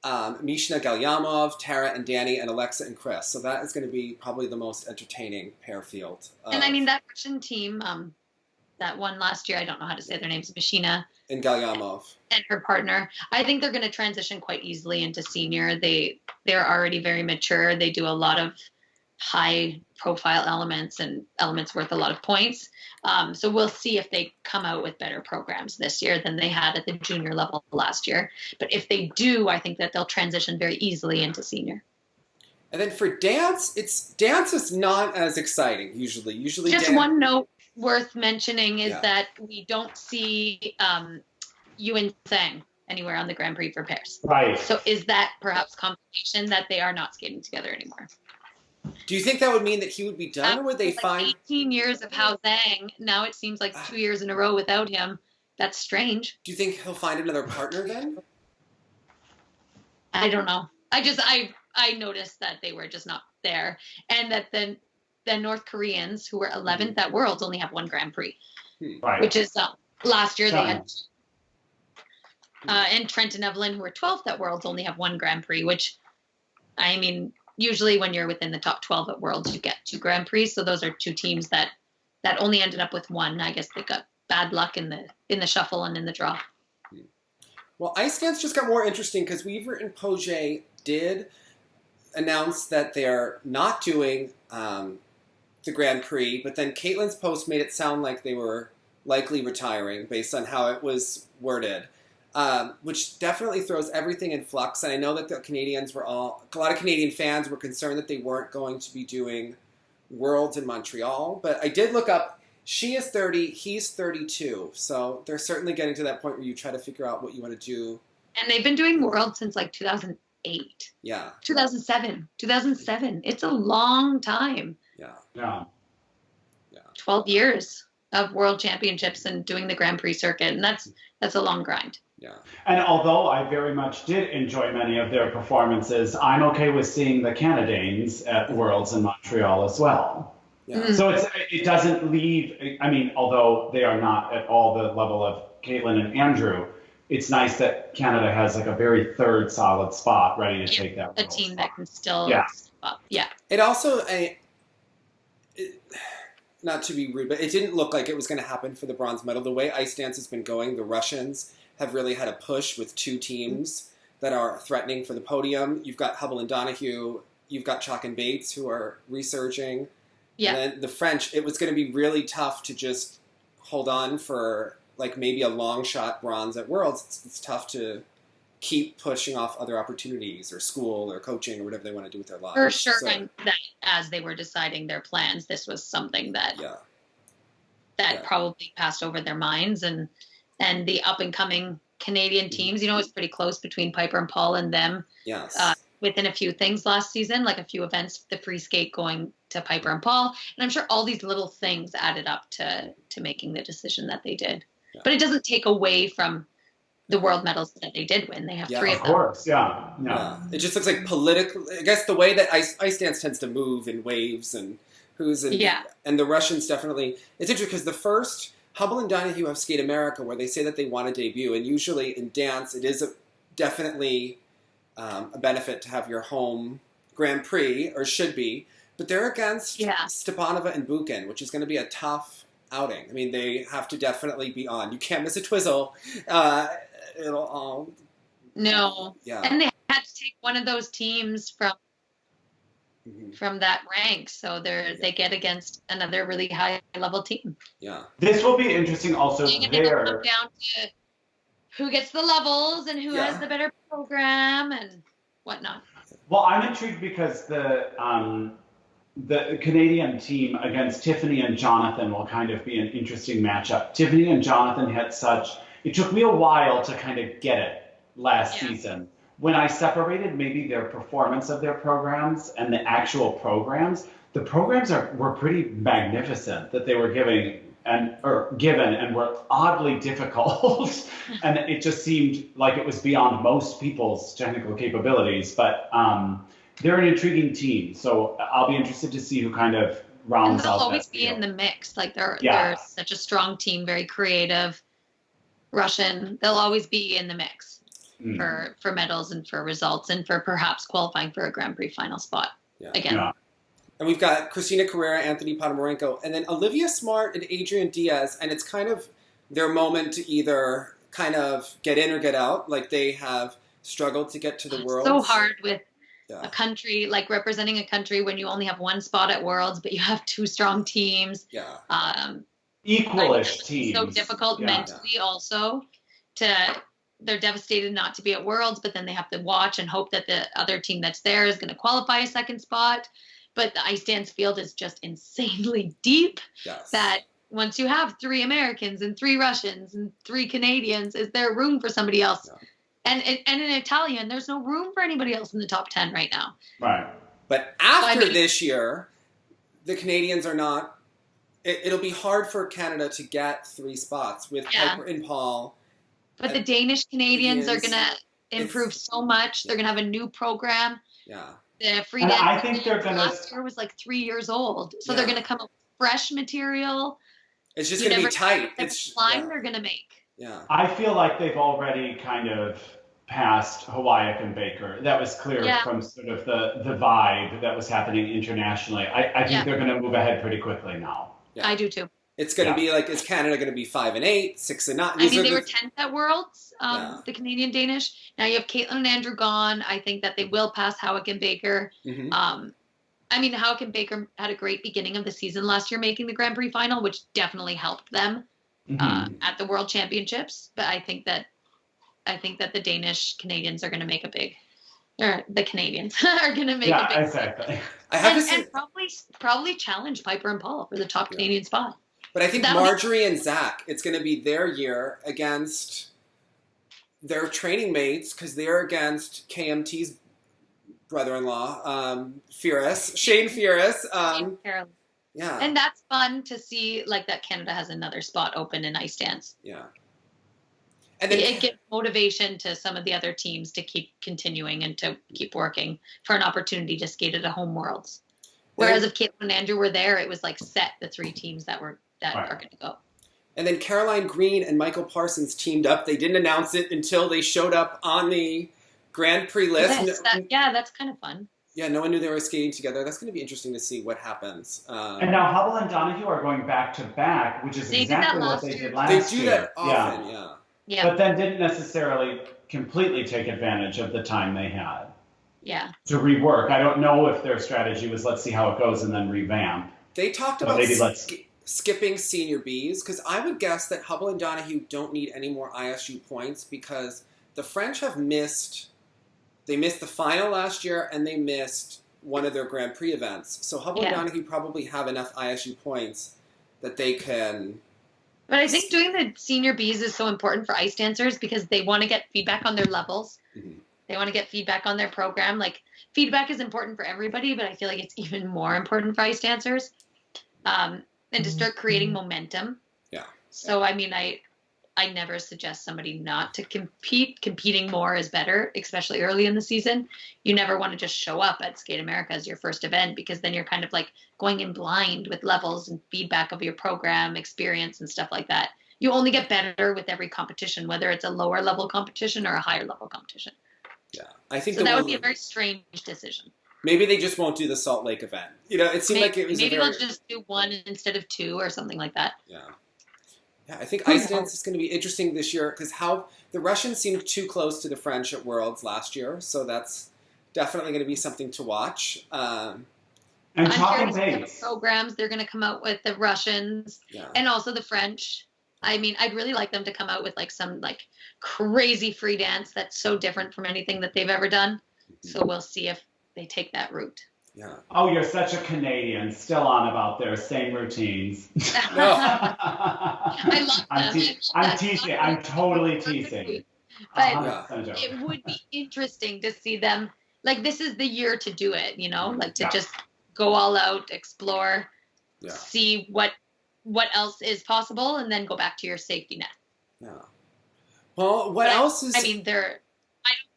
Mishina Galyamov, Tara and Danny, and Alexa and Chris. So that is going to be probably the most entertaining pair field. And that Russian team, that won last year, I don't know how to say their names, Mishina. And Galyamov. And her partner. I think they're going to transition quite easily into senior. They're already very mature. They do a lot of high profile elements and elements worth a lot of points. So we'll see if they come out with better programs this year than they had at the junior level last year. But if they do, I think that they'll transition very easily into senior. And then for dance is not as exciting usually. Just one note worth mentioning is that we don't see Yuan Tseng anywhere on the Grand Prix for pairs. Right. So is that perhaps confirmation that they are not skating together anymore? Do you think that would mean that he would be done, or would they find 18 years of Hao Zhang? Now it seems like 2 years in a row without him. That's strange. Do you think he'll find another partner then? I don't know. I noticed that they were just not there, and that the North Koreans, who were 11th at Worlds, only have one Grand Prix, Right. which is last year they had. And Trent and Evelyn, who were 12th at Worlds, only have one Grand Prix, which, I mean, usually when you're within the top 12 at Worlds, you get 2 Grand Prix. So those are 2 teams that only ended up with one. I guess they got bad luck in the shuffle and in the draw. Well, ice dance just got more interesting because Weaver and Poget did announce that they're not doing the Grand Prix, but then Caitlin's post made it sound like they were likely retiring based on how it was worded. Which definitely throws everything in flux. And I know that a lot of Canadian fans were concerned that they weren't going to be doing Worlds in Montreal. But I did look up, she is 30, he's 32. So they're certainly getting to that point where you try to figure out what you want to do. And they've been doing Worlds since like 2008. Yeah. 2007. It's a long time. Yeah. 12 years of World Championships and doing the Grand Prix circuit. And that's a long grind. Yeah. And although I very much did enjoy many of their performances, I'm okay with seeing the Canadians at Worlds in Montreal as well. Yeah. So it doesn't leave, I mean, although they are not at all the level of Caitlin and Andrew, it's nice that Canada has like a very third solid spot ready to take that A world team spot. that can still step up. Yeah. It also, not to be rude, but it didn't look like it was going to happen for the bronze medal. The way ice dance has been going, the Russians have really had a push with 2 teams that are threatening for the podium. You've got Hubbell and Donohue. You've got Chalk and Bates, who are resurging. Yeah. And then the French, it was going to be really tough to just hold on for like maybe a long shot bronze at Worlds. It's tough to keep pushing off other opportunities or school or coaching or whatever they want to do with their lives. For sure. So, And that as they were deciding their plans, this was something that yeah. probably passed over their minds. And the up and coming Canadian teams, you know, it's pretty close between Piper and Paul and them. Yes. Within a few things last season, like a few events, the free skate going to Piper and Paul. And I'm sure all these little things added up to making the decision that they did. Yeah. But it doesn't take away from the world medals that they did win. They have 3 of them. Of course, yeah. It just looks like political. I guess the way that ice dance tends to move in waves and and the Russians definitely. It's interesting because the first Hubbell and Donohue have Skate America where they say that they want to debut, and usually in dance it is definitely a benefit to have your home Grand Prix, or should be. But they're against Stepanova and Buchan, which is going to be a tough outing. I mean, they have to definitely be on. You can't miss a twizzle. It'll all... No. Yeah. And they had to take one of those teams from that rank, so they get against another really high-level team. Yeah. This will be interesting also It'll come down to who gets the levels and who has the better program and whatnot. Well, I'm intrigued because the Canadian team against Tiffany and Jonathan will kind of be an interesting matchup. Tiffany and Jonathan had it took me a while to kind of get it last season. When I separated maybe their performance of their programs and the actual programs, the programs were pretty magnificent that they were given and were oddly difficult. And it just seemed like it was beyond most people's technical capabilities. But they're an intriguing team. So I'll be interested to see who kind of rounds out that. They'll always be in the mix. Like they're such a strong team, very creative, Russian. They'll always be in the mix for medals and for results and for perhaps qualifying for a Grand Prix final spot again. Yeah. And we've got Christina Carrera, Anthony Ponomarenko, and then Olivia Smart and Adrian Diaz. And it's kind of their moment to either kind of get in or get out. Like they have struggled to get to the Worlds. So hard with a country, like representing a country when you only have one spot at Worlds, but you have 2 strong teams. Yeah. Equalish teams. So difficult mentally also they're devastated not to be at Worlds, but then they have to watch and hope that the other team that's there is going to qualify a second spot. But the ice dance field is just insanely deep that once you have 3 Americans and 3 Russians and 3 Canadians, is there room for somebody else And in Italian, there's no room for anybody else in the top 10 right now. Right. But after this year, the Canadians are not. It'll be hard for Canada to get 3 spots with Piper and Paul. But the Danish Canadians are going to improve so much. They're going to have a new program. Yeah. The free And dance I think they're going to. last year was like 3 years old. So they're going to come up with fresh material. It's just going to be tight. It's line they're going to make. Yeah. I feel like they've already kind of passed Hawaii and Baker. That was clear from sort of the vibe that was happening internationally. I think they're going to move ahead pretty quickly now. Yeah. I do too. It's going to be like, is Canada going to be 5-8, 6-9? I mean, they were 10th at Worlds, the Canadian Danish. Now you have Caitlin and Andrew gone. I think that they will pass Howick and Baker. Mm-hmm. I mean, Howick and Baker had a great beginning of the season last year, making the Grand Prix final, which definitely helped them at the World Championships. But I think that the Danish Canadians are going to make a big, or the Canadians are going to make a big. Exactly. And probably challenge Piper and Paul for the top Canadian spot. But I think Marjorie and Zach, it's going to be their year against their training mates because they're against KMT's brother-in-law, Shane Fierce. Yeah. And that's fun to see, like, that Canada has another spot open in ice dance. Yeah. And then it gives motivation to some of the other teams to keep continuing and to keep working for an opportunity to skate at a home Worlds. Whereas if Caitlin and Andrew were there, it was like set the 3 teams that are going to go. And then Caroline Green and Michael Parsons teamed up. They didn't announce it until they showed up on the Grand Prix list. That's kind of fun. Yeah, no one knew they were skating together. That's going to be interesting to see what happens. And now Hubbell and Donohue are going back to back, which is exactly what they did last year. They do that often, yeah. But then didn't necessarily completely take advantage of the time they had. Yeah. To rework. I don't know if their strategy was let's see how it goes and then revamp. They talked about skipping senior Bs, because I would guess that Hubbell and Donohue don't need any more ISU points because the French have missed the final last year and they missed one of their Grand Prix events. So Hubbell and Donohue probably have enough ISU points that they can... But I think doing the senior Bs is so important for ice dancers because they want to get feedback on their levels. Mm-hmm. They want to get feedback on their program. Like, feedback is important for everybody, but I feel like it's even more important for ice dancers. And to start creating momentum. Yeah. So, I mean, I never suggest somebody not to compete. Competing more is better, especially early in the season. You never want to just show up at Skate America as your first event because then you're kind of like going in blind with levels and feedback of your program, experience, and stuff like that. You only get better with every competition, whether it's a lower level competition or a higher level competition. Yeah, I think so. That would be a very strange decision. Maybe they just won't do the Salt Lake event. You know, it seemed like it was they'll just do 1 instead of 2 or something like that. Yeah. Yeah, I think ice dance is going to be interesting this year because how the Russians seemed too close to the French at Worlds last year, so that's definitely going to be something to watch. And talking dates programs they're going to come out with the Russians and also the French. I mean, I'd really like them to come out with like some like crazy free dance that's so different from anything that they've ever done. Mm-hmm. So we'll see if they take that route. Yeah. Oh, you're such a Canadian. Still on about their same routines. No. I love them. I'm teasing. I'm totally teasing. But it would be interesting to see them. Like, this is the year to do it, you know? Like, to just go all out, explore, see what else is possible, and then go back to your safety net. Yeah. Well, what else is... I mean, I don't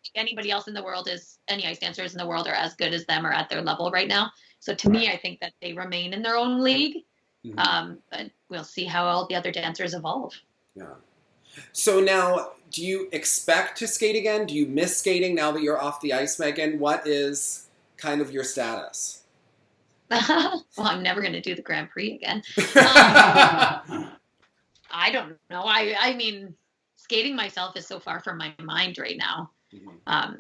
think anybody else in the world any ice dancers in the world are as good as them or at their level right now. So to me, I think that they remain in their own league. Mm-hmm. But we'll see how all the other dancers evolve. Yeah. So now, do you expect to skate again? Do you miss skating now that you're off the ice, Megan? What is kind of your status? Well, I'm never going to do the Grand Prix again. I don't know. I mean, skating myself is so far from my mind right now. Mm-hmm.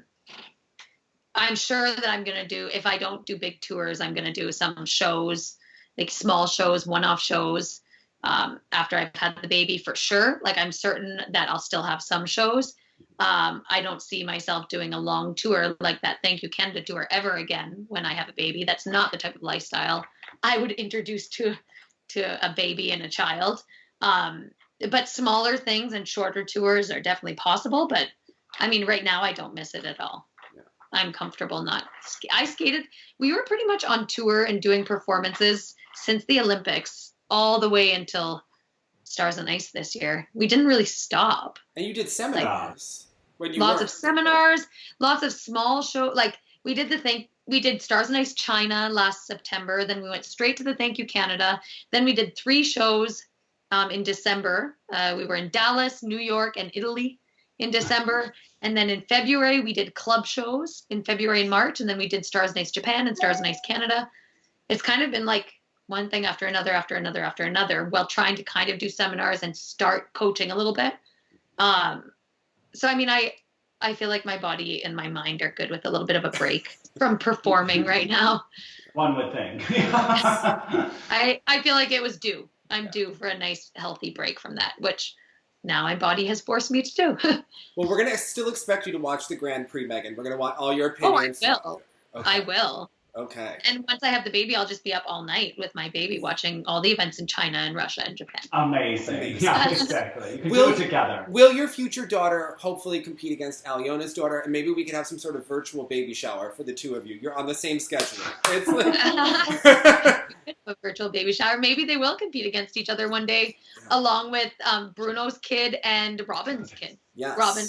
I'm sure that I'm going to do, if I don't do big tours, I'm going to do some shows, like small shows, one-off shows, after I've had the baby for sure. Like, I'm certain that I'll still have some shows. I don't see myself doing a long tour like that Thank You Canada tour ever again when I have a baby. That's not the type of lifestyle I would introduce to a baby and a child. But smaller things and shorter tours are definitely possible, but I mean, right now I don't miss it at all. Yeah. I'm comfortable not. I skated. We were pretty much on tour and doing performances since the Olympics all the way until Stars on Ice this year. We didn't really stop. And you did seminars. When you Lots worked. of seminars, lots of small shows. Like we did we did Stars on Ice China last September. Then we went straight to the Thank You Canada. Then we did 3 shows in December. We were in Dallas, New York, and Italy in December. And then in February, we did club shows in February and March. And then we did Stars on Ice Japan and Stars on Ice Canada. It's kind of been like one thing after another, after another, after another, while trying to kind of do seminars and start coaching a little bit. So, I mean, I feel like my body and my mind are good with a little bit of a break from performing right now. One would think. I feel like it was due. I'm due for a nice, healthy break from that, which now my body has forced me to do. Well, we're going to still expect you to watch the Grand Prix, Megan. We're going to want all your opinions. Oh, I will. Okay. I will. Okay. And once I have the baby, I'll just be up all night with my baby watching all the events in China and Russia and Japan. Amazing. Yeah, exactly. You can Will- do it together. Will your future daughter hopefully compete against Aliona's daughter? And maybe we could have some sort of virtual baby shower for the two of you. You're on the same schedule. It's like... A virtual baby shower. Maybe they will compete against each other one day, along with Bruno's kid and Robin's kid. Yes. Robin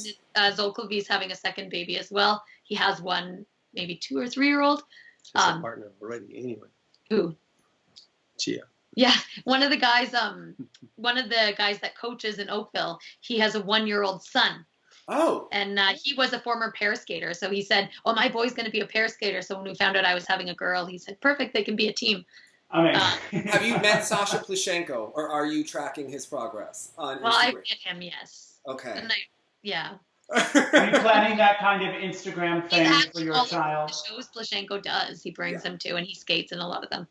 Zolkovi's having a second baby as well. He has one, maybe 2 or 3 year old. She's a partner already, anyway. Who? Chia. Yeah, one of the guys that coaches in Oakville, he has a 1-year-old son. Oh. And he was a former pair skater. So he said, oh, my boy's going to be a pair skater. So when we found out I was having a girl, he said, perfect, they can be a team. Have you met Sasha Plushenko, or are you tracking his progress on Instagram? Well, I met him, yes. Okay. And yeah. Are you planning that kind of Instagram thing for your child? The shows Plushenko does. He brings them to, and he skates in a lot of them.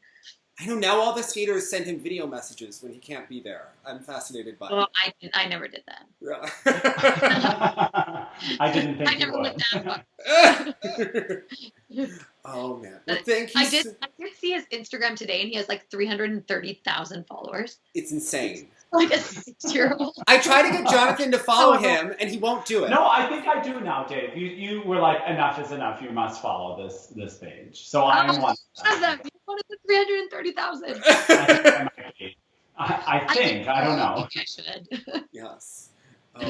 I know now all the skaters send him video messages when he can't be there. I'm fascinated by Well, I never did that. Yeah. I didn't think I you never would. went that far. Oh, man. Well, thank you. I did see his Instagram today, and he has like 330,000 followers. It's insane. Like a 6-year-old. I try to get Jonathan to follow him, and he won't do it. No, I think I do now, Dave. You were like, enough is enough. You must follow this page. So I am one. You're one of the 330,000. I think. I don't know. I should. Yes. Oh,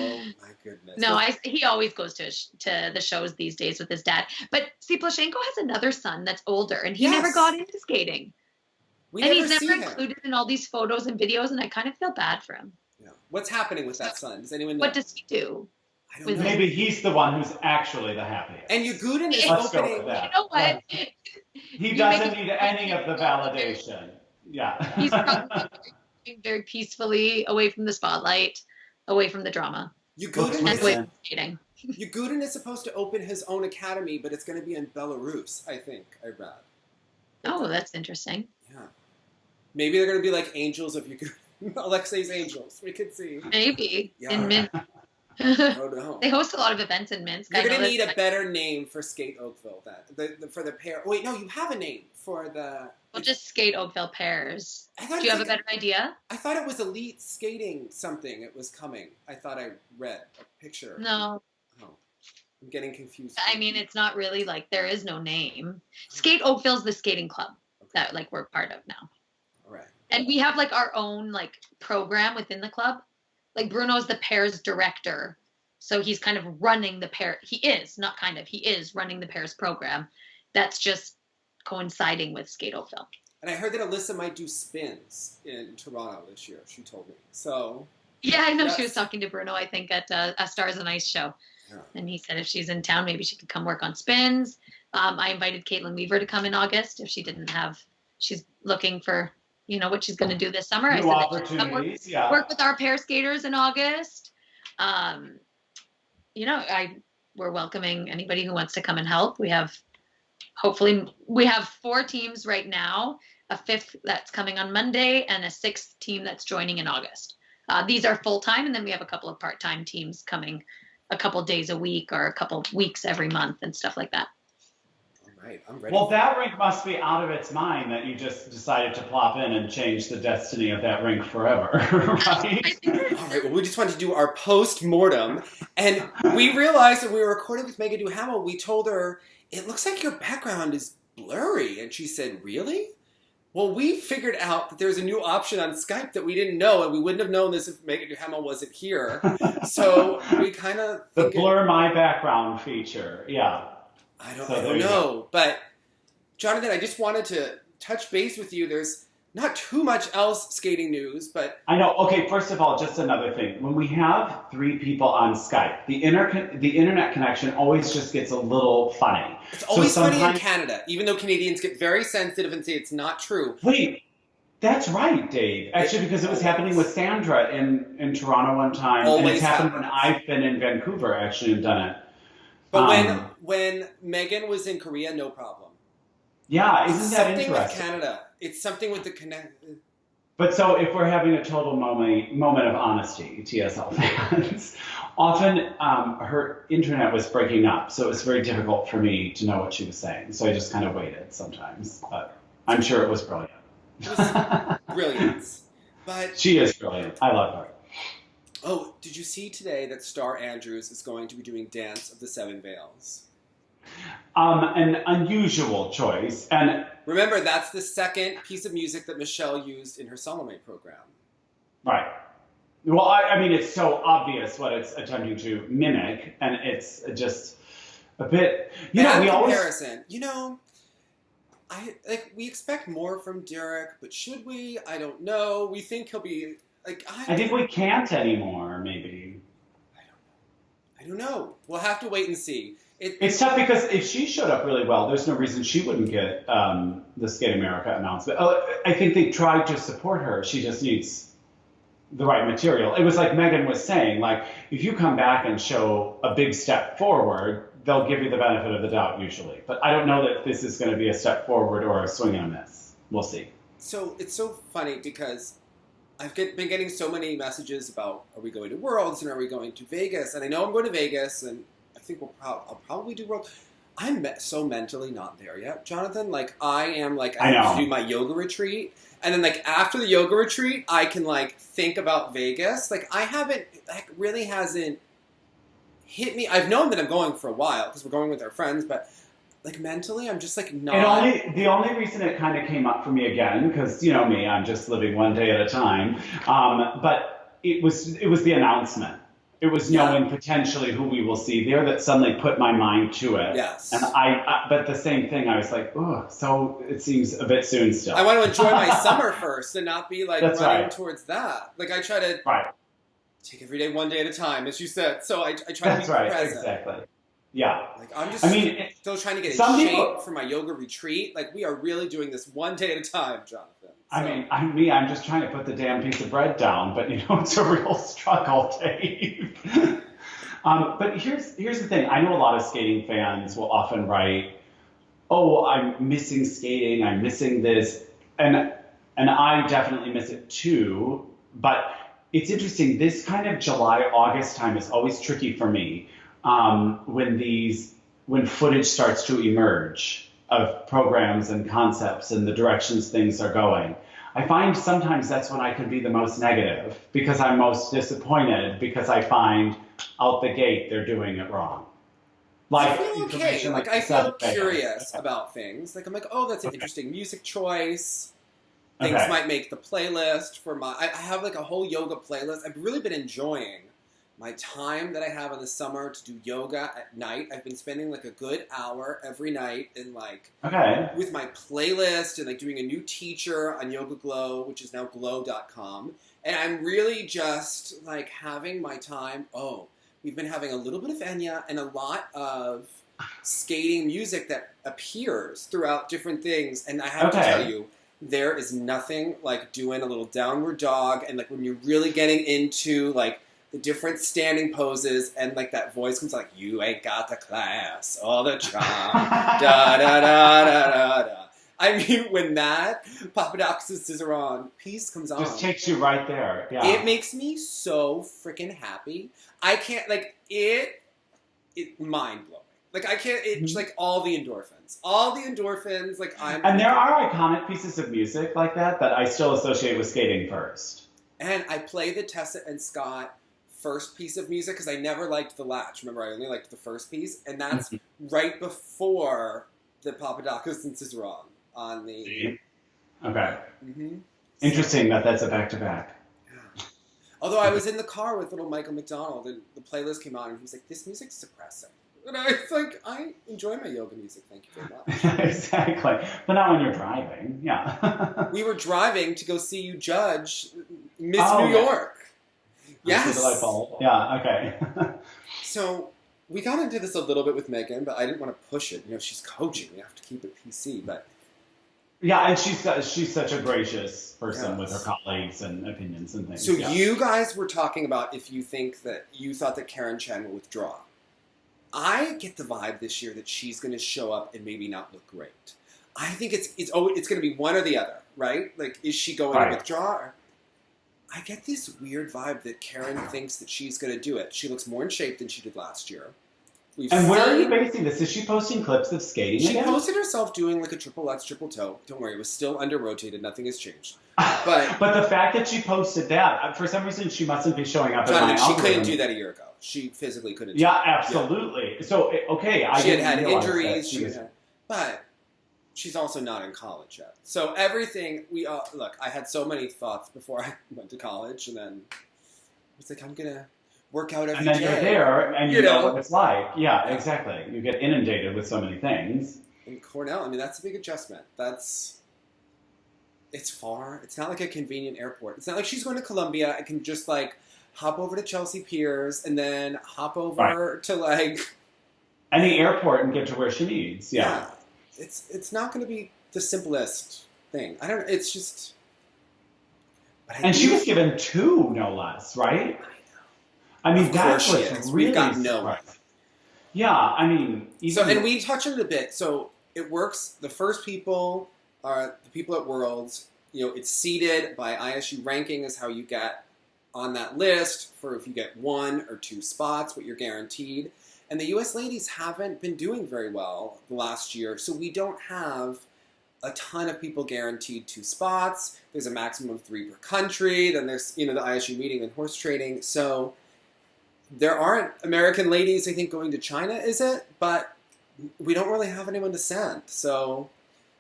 my goodness. No, he always goes to the shows these days with his dad. But see, Plushenko has another son that's older, and he never got into skating. He's never included in all these photos and videos, and I kind of feel bad for him. Yeah. What's happening with that son? Does anyone know? What does he do? I don't know. Maybe he's the one who's actually the happiest. And Yugudin is Let's go opening. with that. You know what? He doesn't need any of the validation. Yeah. He's probably very peacefully away from the spotlight, away from the drama, Yugudin and away from skating. Yugudin is supposed to open his own academy, but it's going to be in Belarus, I think, I read. Oh, that's interesting. Yeah. Maybe they're going to be like Angels of Yugudin. Alexei's Angels. We could see. Maybe. Yeah. In Minsk. Oh, no. They host a lot of events in Minsk. You're going to need a better name for Skate Oakville. For the pair. Oh, wait, no, you have a name for the... We'll just Skate Oakville pairs. Do you have a better idea? I thought it was Elite Skating something. It was coming. I thought I read a picture. No. Oh, I'm getting confused. I mean, it's not really like there is no name. Skate Oakville's the skating club that like we're part of now. All right. And we have like our own like program within the club. Like Bruno's the pairs director. So he's kind of running the pair. He is running the pairs program. That's just coinciding with Skate Oakville. And I heard that Alyssa might do spins in Toronto this year. She told me. So. Yeah, I know. Yes. She was talking to Bruno, I think, at a Stars on Ice show. Yeah. And he said if she's in town, maybe she could come work on spins. I invited Caitlin Weaver to come in August if she didn't have. She's looking for, what she's going to do this summer. New opportunities, yeah. Work with our pair skaters in August. We're welcoming anybody who wants to come and help. We have 4 teams right now, a 5th that's coming on Monday, and a 6th team that's joining in August. These are full-time, and then we have a couple of part-time teams coming a couple days a week or a couple weeks every month and stuff like that. Right, I'm ready. Well, that rink must be out of its mind that you just decided to plop in and change the destiny of that rink forever, right? All right, well, we just wanted to do our post-mortem, and we realized that we were recording with Megan Duhamel. We told her, it looks like your background is blurry, and she said, really? Well, we figured out that there's a new option on Skype that we didn't know, and we wouldn't have known this if Megan Duhamel wasn't here. So we kind of... The blur my background feature, yeah. I don't know, but Jonathan, I just wanted to touch base with you. There's not too much else skating news, but... I know. Okay, first of all, just another thing. When we have 3 people on Skype, the internet connection always just gets a little funny. It's always funny in Canada, even though Canadians get very sensitive and say it's not true. Wait, that's right, Dave. Actually, because it was happening with Sandra in Toronto one time, and it's happened when I've been in Vancouver, actually, and done it. But when Megan was in Korea, no problem. Yeah, isn't it's that something interesting? with Canada. It's something with the connect. But so if we're having a total moment of honesty, TSL fans, often her internet was breaking up, so it was very difficult for me to know what she was saying. So I just kind of waited sometimes, but I'm sure it was brilliant. It was brilliant. But she is brilliant. I love her. Oh, did you see today that Star Andrews is going to be doing Dance of the Seven Veils? An unusual choice. And remember, that's the second piece of music that Michelle used in her Salome program. Right. Well, I mean, it's so obvious what it's attempting to mimic, and it's just a bit... You know, we comparison. We expect more from Derek, but should we? I don't know. We think he'll be... I think we can't anymore, maybe. I don't know. We'll have to wait and see. It's tough because if she showed up really well, there's no reason she wouldn't get the Skate America announcement. I think they tried to support her. She just needs the right material. It was like Megan was saying, like, if you come back and show a big step forward, they'll give you the benefit of the doubt usually. But I don't know that this is going to be a step forward or a swing and a miss. We'll see. So it's so funny because I've been getting so many messages about, are we going to Worlds and are we going to Vegas? And I know I'm going to Vegas, and I think I'll probably do Worlds. I'm so mentally not there yet, Jonathan. Like, I am, like, I have to do my yoga retreat. And then, like, after the yoga retreat, I can, like, think about Vegas. Like, really hasn't hit me. I've known that I'm going for a while because we're going with our friends, but... like, mentally, I'm just, like, not... The only reason it kind of came up for me again, because, you know me, I'm just living one day at a time, but it was the announcement. It was knowing potentially who we will see there that suddenly put my mind to it. Yes. And but the same thing, I was like, oh, so it seems a bit soon still. I want to enjoy my summer first and not be, like, running towards that. Like, I try to take every day one day at a time, as you said. So I try to be present. Exactly. Yeah. Like, I'm just still trying to get in shape for my yoga retreat. Like, we are really doing this one day at a time, Jonathan. So. I'm just trying to put the damn piece of bread down, but, you know, it's a real struggle, Dave. But here's the thing. I know a lot of skating fans will often write, oh, I'm missing skating, I'm missing this. And I definitely miss it too. But it's interesting. This kind of July, August time is always tricky for me. When footage starts to emerge of programs and concepts and the directions things are going. I find sometimes that's when I can be the most negative because I'm most disappointed because I find out the gate they're doing it wrong. Like, I feel okay. Like, I feel curious about things. Like, I'm like, oh, that's an interesting music choice. Things might make the playlist for I have, like, a whole yoga playlist. I've really been enjoying my time that I have in the summer to do yoga at night. I've been spending, like, a good hour every night in, like, with my playlist and, like, doing a new teacher on Yoga Glow, which is now glow.com. And I'm really just, like, having my time. Oh, we've been having a little bit of Enya and a lot of skating music that appears throughout different things. And I have to tell you, there is nothing like doing a little downward dog and, like, when you're really getting into, like, the different standing poses, and, like, that voice comes like, you ain't got the class or the charm, da-da-da-da-da-da. I mean, when that Papadakis' Cizeron piece comes on... just takes you right there, yeah. It makes me so freaking happy. I can't, like, it mind-blowing. Like I can't. It's like all the endorphins. Like I'm. And there are iconic pieces of music like that I still associate with skating first. And I play the Tessa and Scott first piece of music because I never liked the latch. Remember, I only liked the first piece, and that's right before the Papadakis and Cizeron on the. See? Okay. Interesting that's a back-to-back. Yeah. Although I was in the car with little Michael McDonald, and the playlist came on, and he was like, "This music's depressing." And I was like, "I enjoy my yoga music. Thank you very much." Exactly, but not when you're driving. Yeah. We were driving to go see you judge Miss New York. Yes. Delightful. Yeah. Okay. So we got into this a little bit with Megan, but I didn't want to push it. You know, she's coaching. We have to keep it PC. But yeah, and she's such a gracious person with her colleagues and opinions and things. So you guys were talking about if you thought that Karen Chen will withdraw. I get the vibe this year that she's going to show up and maybe not look great. I think it's going to be one or the other, right? Like, is she going to withdraw? Or, I get this weird vibe that Karen thinks that she's going to do it. She looks more in shape than she did last year. Where are you basing this? Is she posting clips of skating She again? posted herself doing like a triple Lutz, triple toe. Don't worry, it was still under-rotated. Nothing has changed. But the fact that she posted that, for some reason, she mustn't be showing up Jonathan, in my she algorithm. couldn't do that a year ago. She physically couldn't do that. Absolutely. Yeah. So, okay, I She had realize injuries. But she's also not in college yet. So everything, look, I had so many thoughts before I went to college, and then it's like, I'm going to work out every day. And then you're there, and you know what it's like. Yeah, exactly. You get inundated with so many things. In Cornell, I mean, that's a big adjustment. It's far. It's not like a convenient airport. It's not like she's going to Columbia and can just, like, hop over to Chelsea Piers and then hop over to, like... Any airport and get to where she needs, yeah. It's not going to be the simplest thing. I don't know. It's just... And she was given 2, no less, right? I mean, that's what's really We've got no. Yeah, I mean... And we touched on it a bit. So it works. The first people are the people at Worlds. You know, it's seeded by ISU ranking is how you get on that list for if you get 1 or 2 spots, what you're guaranteed. And the U.S. ladies haven't been doing very well the last year, so we don't have a ton of people guaranteed 2 spots. There's a maximum of 3 per country. Then there's, the ISU meeting and horse trading. So there aren't American ladies, I think, going to China, is it? But we don't really have anyone to send. So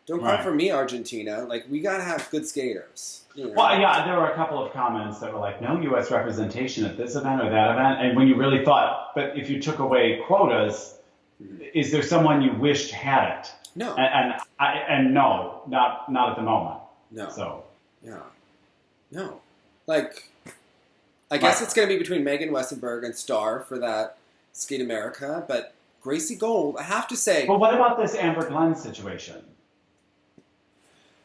don't come for me, Argentina. Like, we got to have good skaters. Well, yeah, there were a couple of comments that were like, no U.S. representation at this event or that event. And when you really thought, but if you took away quotas, is there someone you wished had it? No. And no, not at the moment. No. So. Yeah. No. Like, I guess it's going to be between Megan Westenberg and Starr for that Skate America, but Gracie Gold, I have to say. But what about this Amber Glenn situation?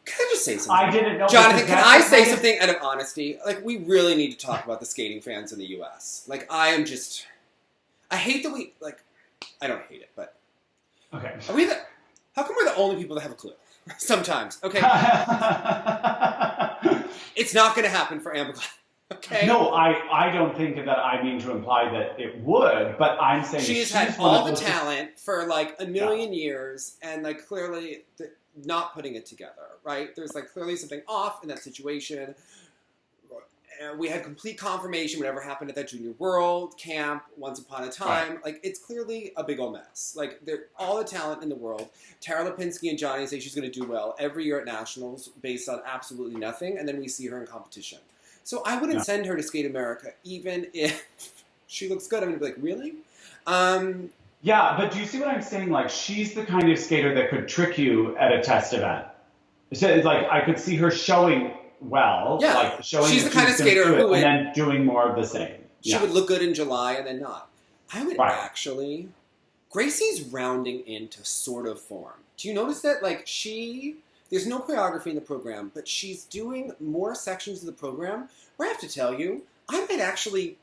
Can I just say something? I didn't know. Jonathan, can I say something out of honesty? Like, we really need to talk about the skating fans in the U.S. Like, I hate that I don't hate it, but. Okay. How come we're the only people that have a clue? Sometimes, okay? It's not going to happen for Amber Glenn, okay? No, I don't think that I mean to imply that it would, but I'm saying she's had all the talent for, like, a million years, and, like, clearly not putting it together, right? There's, like, clearly something off in that situation. We had complete confirmation whatever happened at that Junior World camp once upon a time. Like, it's clearly a big old mess. Like, they're all the talent in the world. Tara Lipinski and Johnny say she's going to do well every year at Nationals based on absolutely nothing, and then we see her in competition. So I wouldn't send her to Skate America even if she looks good. I'm going to be like, really? Yeah, but do you see what I'm saying? Like, she's the kind of skater that could trick you at a test event. So, like, I could see her showing well. Yeah, like showing she's the kind of skater who would, and then doing more of the same. She would look good in July and then not. I would actually. Gracie's rounding into sort of form. Do you notice that? Like, there's no choreography in the program, but she's doing more sections of the program where I have to tell you, I might actually.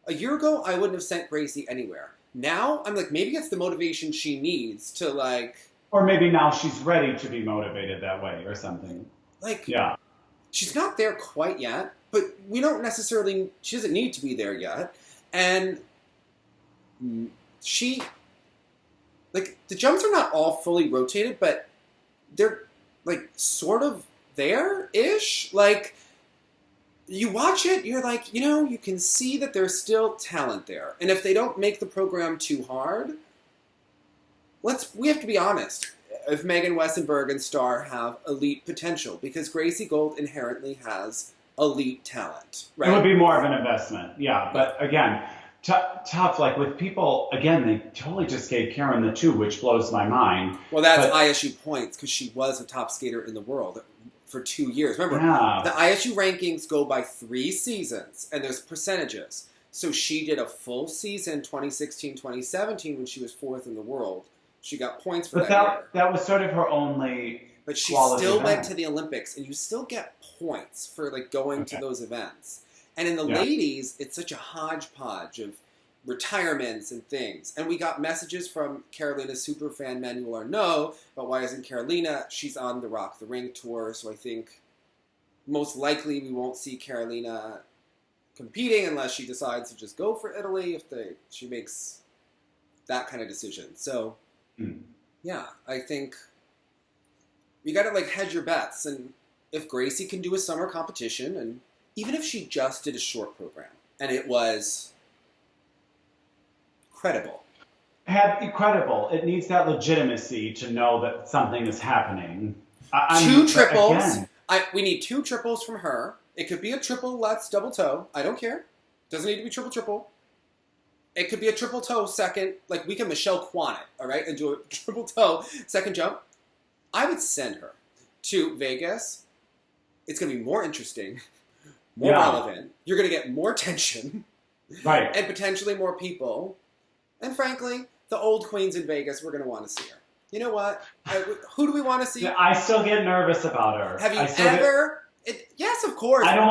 A year ago, I wouldn't have sent Gracie anywhere. Now, I'm like, maybe it's the motivation she needs to, like. Or maybe now she's ready to be motivated that way or something. Like. Yeah. She's not there quite yet, but she doesn't need to be there yet. And like, the jumps are not all fully rotated, but they're, like, sort of there-ish. Like, you watch it, you're like, you can see that there's still talent there. And if they don't make the program too hard, we have to be honest. If Megan Westenberg and Starr have elite potential, because Gracie Gold inherently has elite talent, right? It would be more of an investment, yeah. But again, tough, like with people, again, they totally just gave Karen the 2, which blows my mind. Well, that's ISU points, because she was a top skater in the world for 2 years. Remember, the ISU rankings go by 3 seasons, and there's percentages. So she did a full season, 2016, 2017, when she was 4th in the world. She got points for that year. That was sort of her only. But she still went to the Olympics, and you still get points for like going to those events. And in the ladies, it's such a hodgepodge of retirements and things. And we got messages from Carolina's superfan Manuel Arnaud about why isn't Carolina? She's on the Rock the Ring tour, so I think most likely we won't see Carolina competing unless she decides to just go for Italy if she makes that kind of decision. So. Yeah, I think you got to like hedge your bets. And if Gracie can do a summer competition, and even if she just did a short program and it was credible. Credible. It needs that legitimacy to know that something is happening. 2 triples. We need 2 triples from her. It could be a triple Lutz double toe. I don't care. Doesn't need to be triple. It could be a triple toe second, like we can Michelle Kwan it, all right, and do a triple toe second jump. I would send her to Vegas. It's going to be more interesting, more relevant. You're going to get more tension, right, and potentially more people. And frankly, the old queens in Vegas, we're going to want to see her. You know what? Who do we want to see? I still get nervous about her. Have you ever? Yes, of course. I don't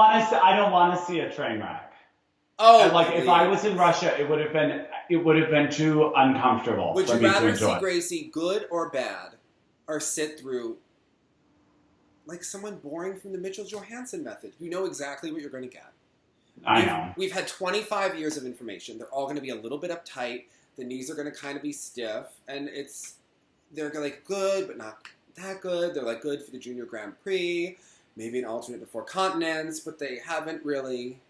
want to see a train wreck. Oh, and like if I was in Russia, it would have been too uncomfortable. Would for you me rather to enjoy. see Gracie good or bad, or sit through like someone boring from the Mitchell Johansson method? You know exactly what you're going to get. I know. We've had 25 years of information. They're all going to be a little bit uptight. The knees are going to kind of be stiff, and they're like good but not that good. They're like good for the Junior Grand Prix, maybe an alternate to 4 continents, but they haven't really.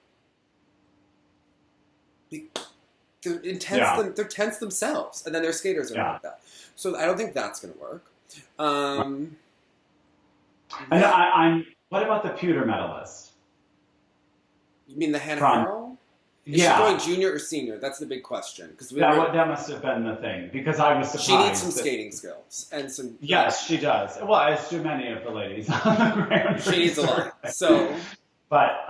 They're intense. They're tense themselves, and then their skaters are not like that. So I don't think that's going to work. And I'm. What about the pewter medalist? You mean the Hannah Harrell? Is she going junior or senior? That's the big question. That must have been the thing, because I was surprised. She needs some skating skills and some. Yes, she does. Well, as do many of the ladies on the Grand Prix. She needs a lot. So, but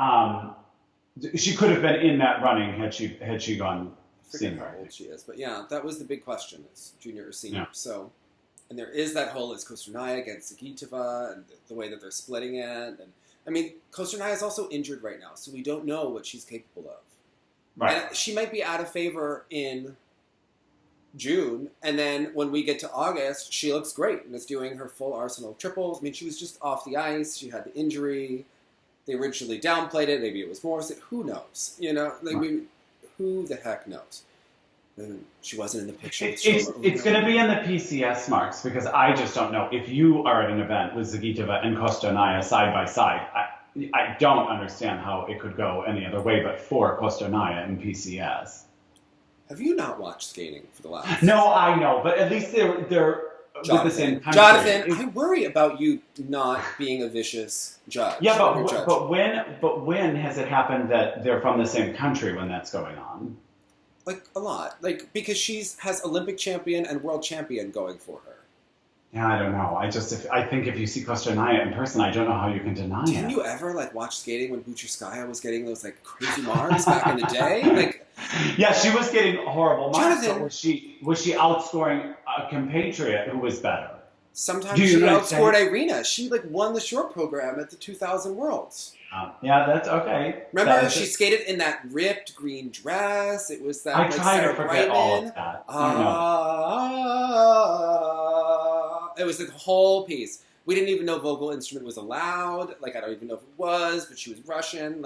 she could have been in that running had she gone senior. How old she is, but yeah, that was the big question: is junior or senior? Yeah. So, and there is that whole is Kostornaia against Zagitova, and the way that they're splitting it. And I mean, Kostornaia is also injured right now, so we don't know what she's capable of. Right. And she might be out of favor in June, and then when we get to August, she looks great and is doing her full arsenal of triples. I mean, she was just off the ice. She had the injury. They originally downplayed it. Maybe it was more. Who knows? You know, who the heck knows? And she wasn't in the picture. It's going to be in the PCS marks, because I just don't know. If you are at an event with Zagitova and Kostornaia side by side, I don't understand how it could go any other way but for Kostornaia in PCS. Have you not watched skating for the last? No, I know, but at least they're with the same country. Jonathan, I worry about you not being a vicious judge. Yeah, but when has it happened that they're from the same country when that's going on? Like a lot, like because she has Olympic champion and world champion going for her. Yeah, I don't know. I think if you see Kostornaia in person, I don't know how you can deny it. Didn't you ever watch skating when Bucherskaya was getting those crazy marks back in the day? Yeah, she was getting horrible marks. Jonathan, was she outscoring a compatriot who was better? Sometimes she outscored Irina. She won the short program at the 2000 Worlds. Yeah, that's okay. Remember, she skated in that ripped green dress. It was that. I try to forget all of that. It was the whole piece. We didn't even know vocal instrument was allowed. I don't even know if it was, but she was Russian.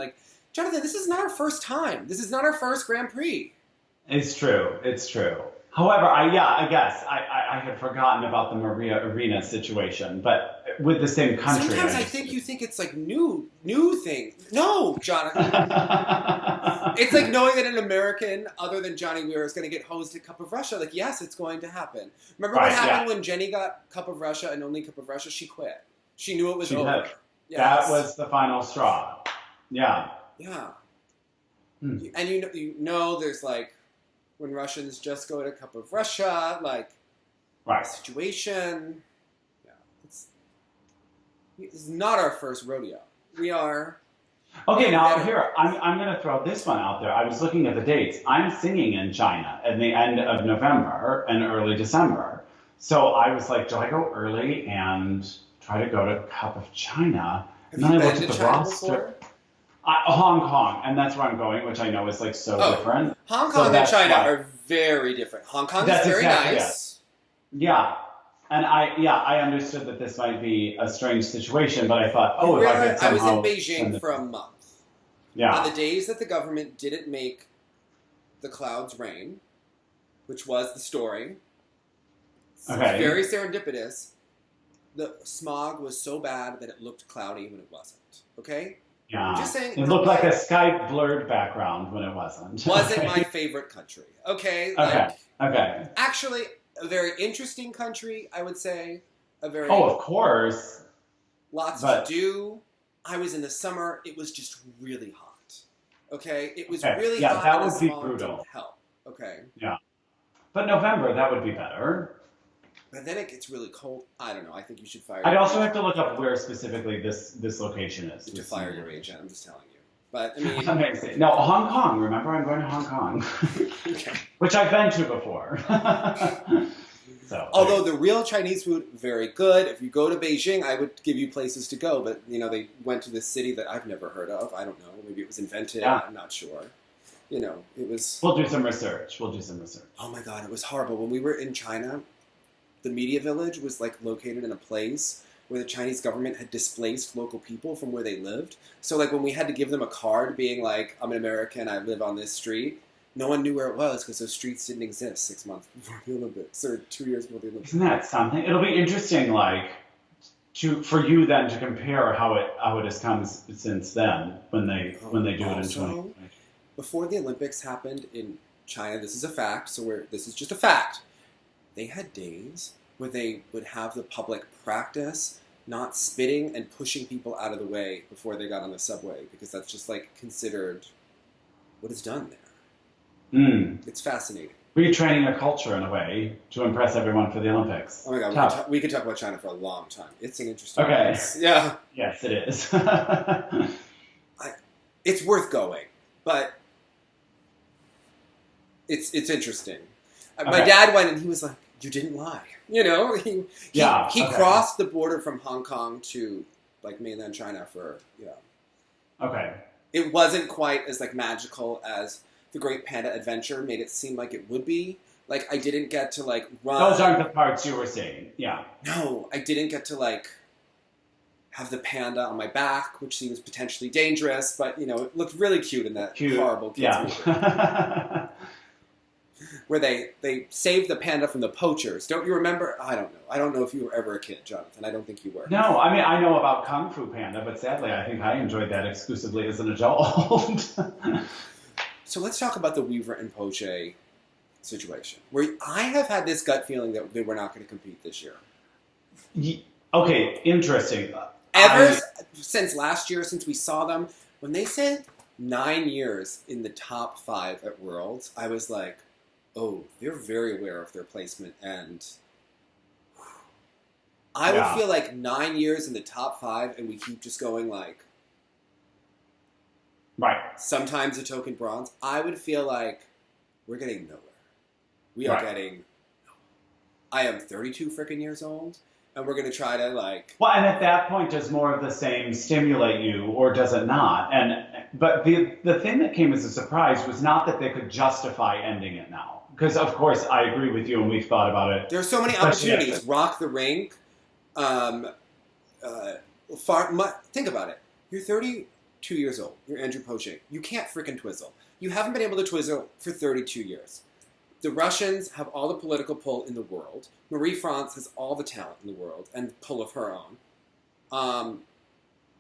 Jonathan, this is not our first time. This is not our first Grand Prix. It's true. It's true. However, I guess I had forgotten about the Maria Arena situation, but with the same country. Sometimes I think you think it's like new thing. No, Jonathan. It's like knowing that an American other than Johnny Weir is going to get hosed at Cup of Russia. Like, yes, it's going to happen. Remember what happened when Jenny got Cup of Russia and only Cup of Russia? She quit. She knew it was over. Yes. That was the final straw. Yeah. Yeah. And you know there's like, when Russians just go to Cup of Russia, like, situation. Yeah. It's not our first rodeo. We are... Okay, now here, I'm going to throw this one out there. I was looking at the dates. I'm singing in China at the end of November and early December. So I was like, do I go early and try to go to Cup of China? Have you been to China before? Hong Kong, and that's where I'm going, which I know is like so different. Hong Kong and China are very different. Hong Kong is very nice. Yeah. And I understood that this might be a strange situation, but I thought, if I could somehow... I was in Beijing for a month. Yeah. On the days that the government didn't make the clouds rain, which was the story, very serendipitous, the smog was so bad that it looked cloudy when it wasn't. Okay? Yeah. Just saying, it looked like a sky blurred background when it wasn't. Wasn't my favorite country. Okay? Okay. Actually, a very interesting country, I would say. Of course. Lots to do. I was in the summer. It was just really hot. Okay? It was really hot. That would be brutal. Help. Okay? Yeah. But November, that would be better. But then it gets really cold. I don't know. I think you should fire. I'd also have to look up where specifically this location is. To fire your agent. I'm just telling you. But I mean, amazing. No, Hong Kong. Remember, I'm going to Hong Kong, which I've been to before. Although the real Chinese food, very good. If you go to Beijing, I would give you places to go. But they went to this city that I've never heard of. I don't know. Maybe it was invented. Yeah. I'm not sure. It was. We'll do some research. Oh my God, it was horrible. When we were in China, the media village was like located in a place where the Chinese government had displaced local people from where they lived. So like when we had to give them a card being like, I'm an American, I live on this street, no one knew where it was because those streets didn't exist 6 months before the Olympics or 2 years before the Olympics. Isn't that something? It'll be interesting, for you then to compare how it has come since then when they do it in 2020. Before the Olympics happened in China, this is a fact, this is just a fact. They had days where they would have the public practice not spitting and pushing people out of the way before they got on the subway, because that's just considered what is done there. It's fascinating. Retraining a culture in a way to impress everyone for the Olympics. Oh my God, we could talk about China for a long time. It's an interesting place. Yeah. Yes, it is. It's worth going, but it's interesting. My dad went and he was like, you didn't lie. He crossed the border from Hong Kong to mainland China for, Okay. It wasn't quite as magical as the Great Panda Adventure made it seem like it would be. I didn't get to run. Those aren't the parts you were seeing. Yeah. No, I didn't get to have the panda on my back, which seems potentially dangerous, but it looked really cute in that horrible kids movie. Where they saved the panda from the poachers. Don't you remember? I don't know. I don't know if you were ever a kid, Jonathan. I don't think you were. No, I mean, I know about Kung Fu Panda, but sadly, I think I enjoyed that exclusively as an adult. So let's talk about the Weaver and Poche situation, where I have had this gut feeling that they were not going to compete this year. Okay, interesting. Since last year, since we saw them, when they said 9 years in the top 5 at Worlds, I was like, oh, they're very aware of their placement, and I would feel 9 years in the top 5, and we keep just going right. Sometimes a token bronze. I would feel like we're getting nowhere. We are getting. I am 32 freaking years old, and we're gonna try to Well, and at that point, does more of the same stimulate you, or does it not? But the thing that came as a surprise was not that they could justify ending it now. Because, of course, I agree with you, and we've thought about it. There are so many opportunities. Rock the Rink. Think about it. You're 32 years old. You're Andrew Poche. You can't freaking twizzle. You haven't been able to twizzle for 32 years. the Russians have all the political pull in the world. Marie-France has all the talent in the world and pull of her own.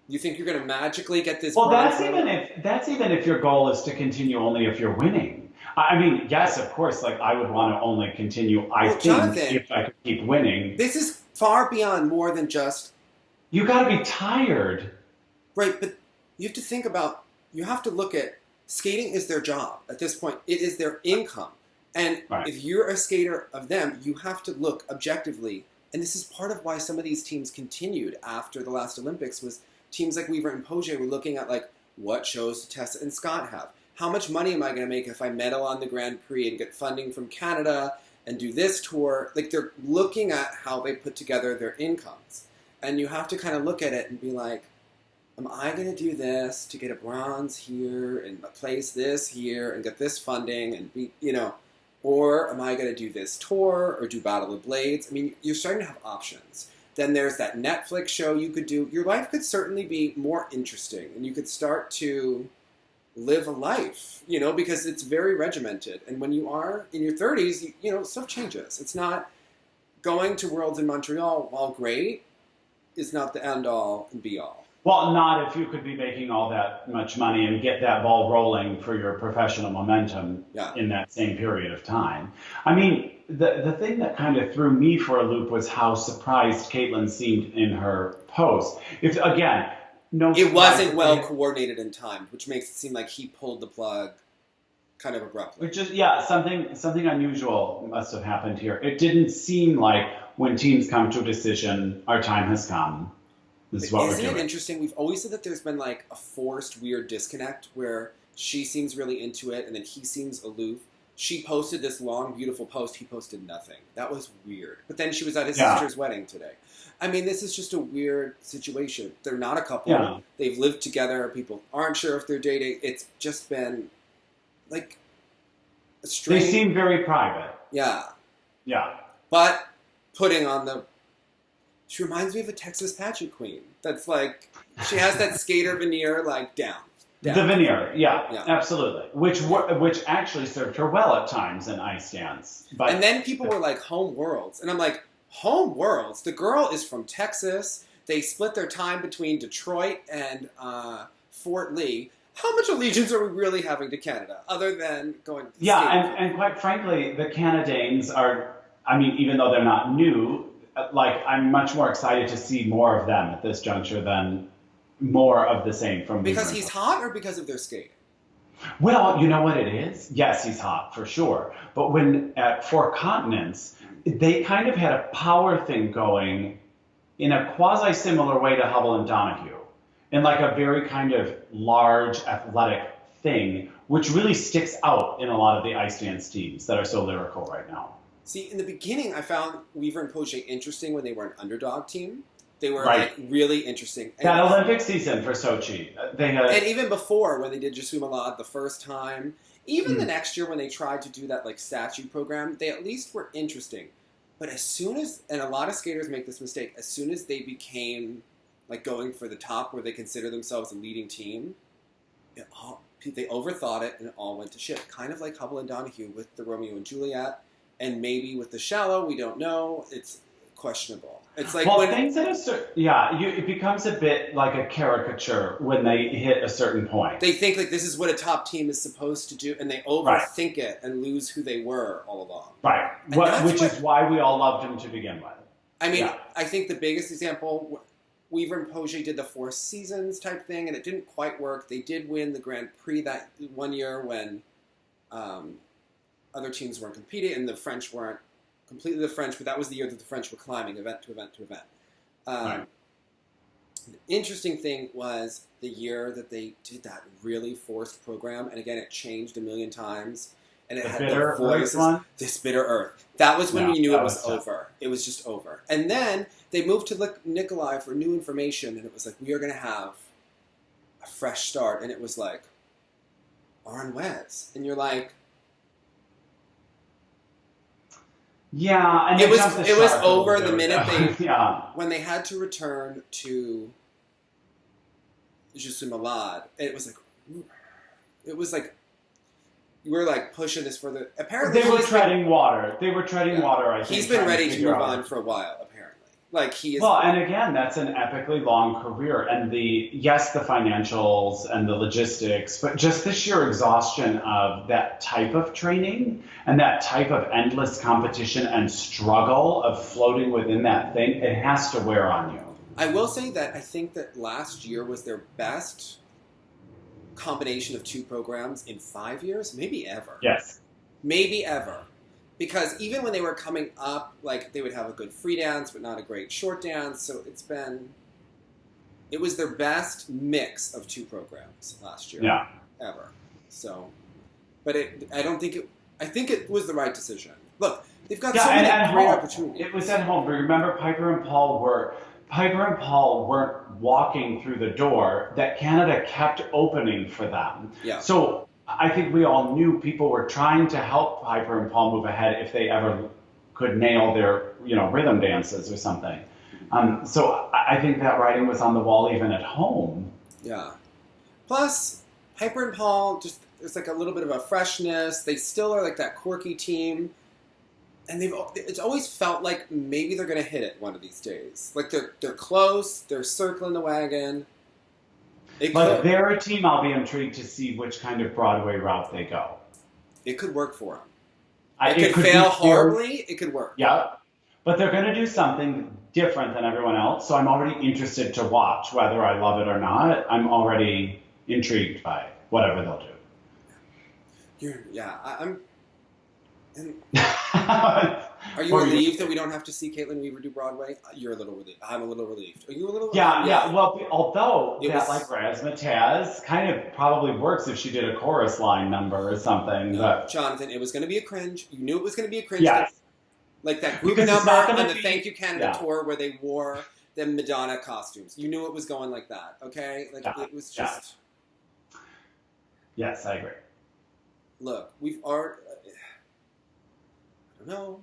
You think you're going to magically get this? Well, that's even if your goal is to continue only if you're winning. I mean, yes, of course. Like I would want to only continue. Jonathan, if I could keep winning. This is far beyond more than just. You got to be tired, right? But you have to think about. You have to look at skating is their job at this point. It is their income, and if you're a skater of them, you have to look objectively. And this is part of why some of these teams continued after the last Olympics was. Teams like Weaver and Poge were looking at like what shows do Tessa and Scott have? How much money am I going to make if I medal on the Grand Prix and get funding from Canada and do this tour? Like they're looking at how they put together their incomes, and you have to kind of look at it and be like, am I going to do this to get a bronze here and place this here and get this funding and be or am I going to do this tour or do Battle of Blades? I mean, you're starting to have options. Then there's that Netflix show you could do. Your life could certainly be more interesting, and you could start to live a life, because it's very regimented. And when you are in your 30s, stuff changes. It's not going to Worlds in Montreal, while great, is not the end-all and be-all. Well, not if you could be making all that much money and get that ball rolling for your professional momentum in that same period of time. I mean, the thing that kind of threw me for a loop was how surprised Caitlin seemed in her post. It wasn't well coordinated in time, which makes it seem like he pulled the plug kind of abruptly. Which is, something unusual must have happened here. It didn't seem like when teams come to a decision, our time has come. This is what we're doing. Isn't it interesting? We've always said that there's been like a forced weird disconnect where she seems really into it and then he seems aloof. She posted this long, beautiful post. He posted nothing. That was weird. But then she was at his sister's wedding today. I mean, this is just a weird situation. They're not a couple. Yeah. They've lived together. People aren't sure if they're dating. It's just been like a strange... They seem very private. Yeah. Yeah. But putting on the... She reminds me of a Texas pageant queen. That's like... She has that skater veneer like down. The veneer, yeah, absolutely. Which actually served her well at times in ice dance. But and then people were like, home worlds. And I'm like, home worlds? The girl is from Texas. They split their time between Detroit and Fort Lee. How much allegiance are we really having to Canada, other than going to the States? And quite frankly, the Canadians are, I mean, even though they're not new, like, I'm much more excited to see more of them at this juncture than more of the same from because he's hot or because of their skating? Well, you know what it is? Yes, he's hot for sure. But when at Four Continents, they kind of had a power thing going in a quasi-similar way to Hubbell and Donohue, in like a very kind of large athletic thing, which really sticks out in a lot of the ice dance teams that are so lyrical right now. See, in the beginning, I found Weaver and Poge interesting when they were an underdog team. They were like really interesting. And that Olympic season for Sochi, they had, and even before when they did Yuzuru Malad the first time, even the next year when they tried to do that like statue program, they at least were interesting. But as soon as, and a lot of skaters make this mistake, as soon as they became like going for the top where they consider themselves a leading team, they overthought it and it all went to shit. Kind of like Hubbell and Donohue with the Romeo and Juliet, and maybe with the Shallow, we don't know. It's questionable. It's like things at it becomes a bit like a caricature when they hit a certain point. They think like this is what a top team is supposed to do, and they overthink it and lose who they were all along. Right, which is why we all loved them to begin with. I mean, I think the biggest example, Weaver and Poge did the Four Seasons type thing, and it didn't quite work. They did win the Grand Prix that one year when other teams weren't competing, and the French weren't completely the French, but that was the year that the French were climbing event to event to event. The interesting thing was the year that they did that really forced program, and again, it changed a million times, and it had the voices, This Bitter Earth. That was when we knew it was over. It was just over. And then they moved to Nikolai for new information, and it was like, we are going to have a fresh start, and it was like, Oren Wes. And you're like, yeah, and it was over the minute they when they had to return to Yuzuru Malad. It was like we're like pushing this further. Apparently, They were treading water. They were treading water, I think. He's been ready to move out. on for a while, apparently. Like, he is... Well, and again, that's an epically long career. And the financials and the logistics, but just the sheer exhaustion of that type of training and that type of endless competition and struggle of floating within that thing, it has to wear on you. I will say that I think that last year was their best combination of two programs in 5 years, maybe ever. Yes. Maybe ever. Because even when they were coming up, like, they would have a good free dance, but not a great short dance. So it was their best mix of two programs last year. Yeah. Ever. So, but I think it was the right decision. Look, they've got so many great opportunities. It was at home. Remember, Piper and Paul weren't walking through the door that Canada kept opening for them. Yeah. So I think we all knew people were trying to help Piper and Paul move ahead if they ever could nail their, rhythm dances or something. So I think that writing was on the wall even at home. Yeah. Plus, Piper and Paul, there's like a little bit of a freshness. They still are like that quirky team. And it's always felt like maybe they're going to hit it one of these days. Like they're close, they're circling the wagon. But they're a team I'll be intrigued to see which kind of Broadway route they go. It could work for them. It could fail horribly, it could work. Yeah. But they're going to do something different than everyone else, so I'm already interested to watch. Whether I love it or not, I'm already intrigued by whatever they'll do. I'm... Are you relieved that we don't have to see Caitlin Weaver do Broadway? You're a little relieved. I'm a little relieved. Are you a little relieved? Yeah. Well, although Razzmatazz kind of probably works if she did a chorus line number or something. No, but Jonathan, it was going to be a cringe. You knew it was going to be a cringe. Yes. Like that group number on the Thank You Canada tour where they wore the Madonna costumes. You knew it was going like that, okay? It was just... Yes, I agree. Look, No,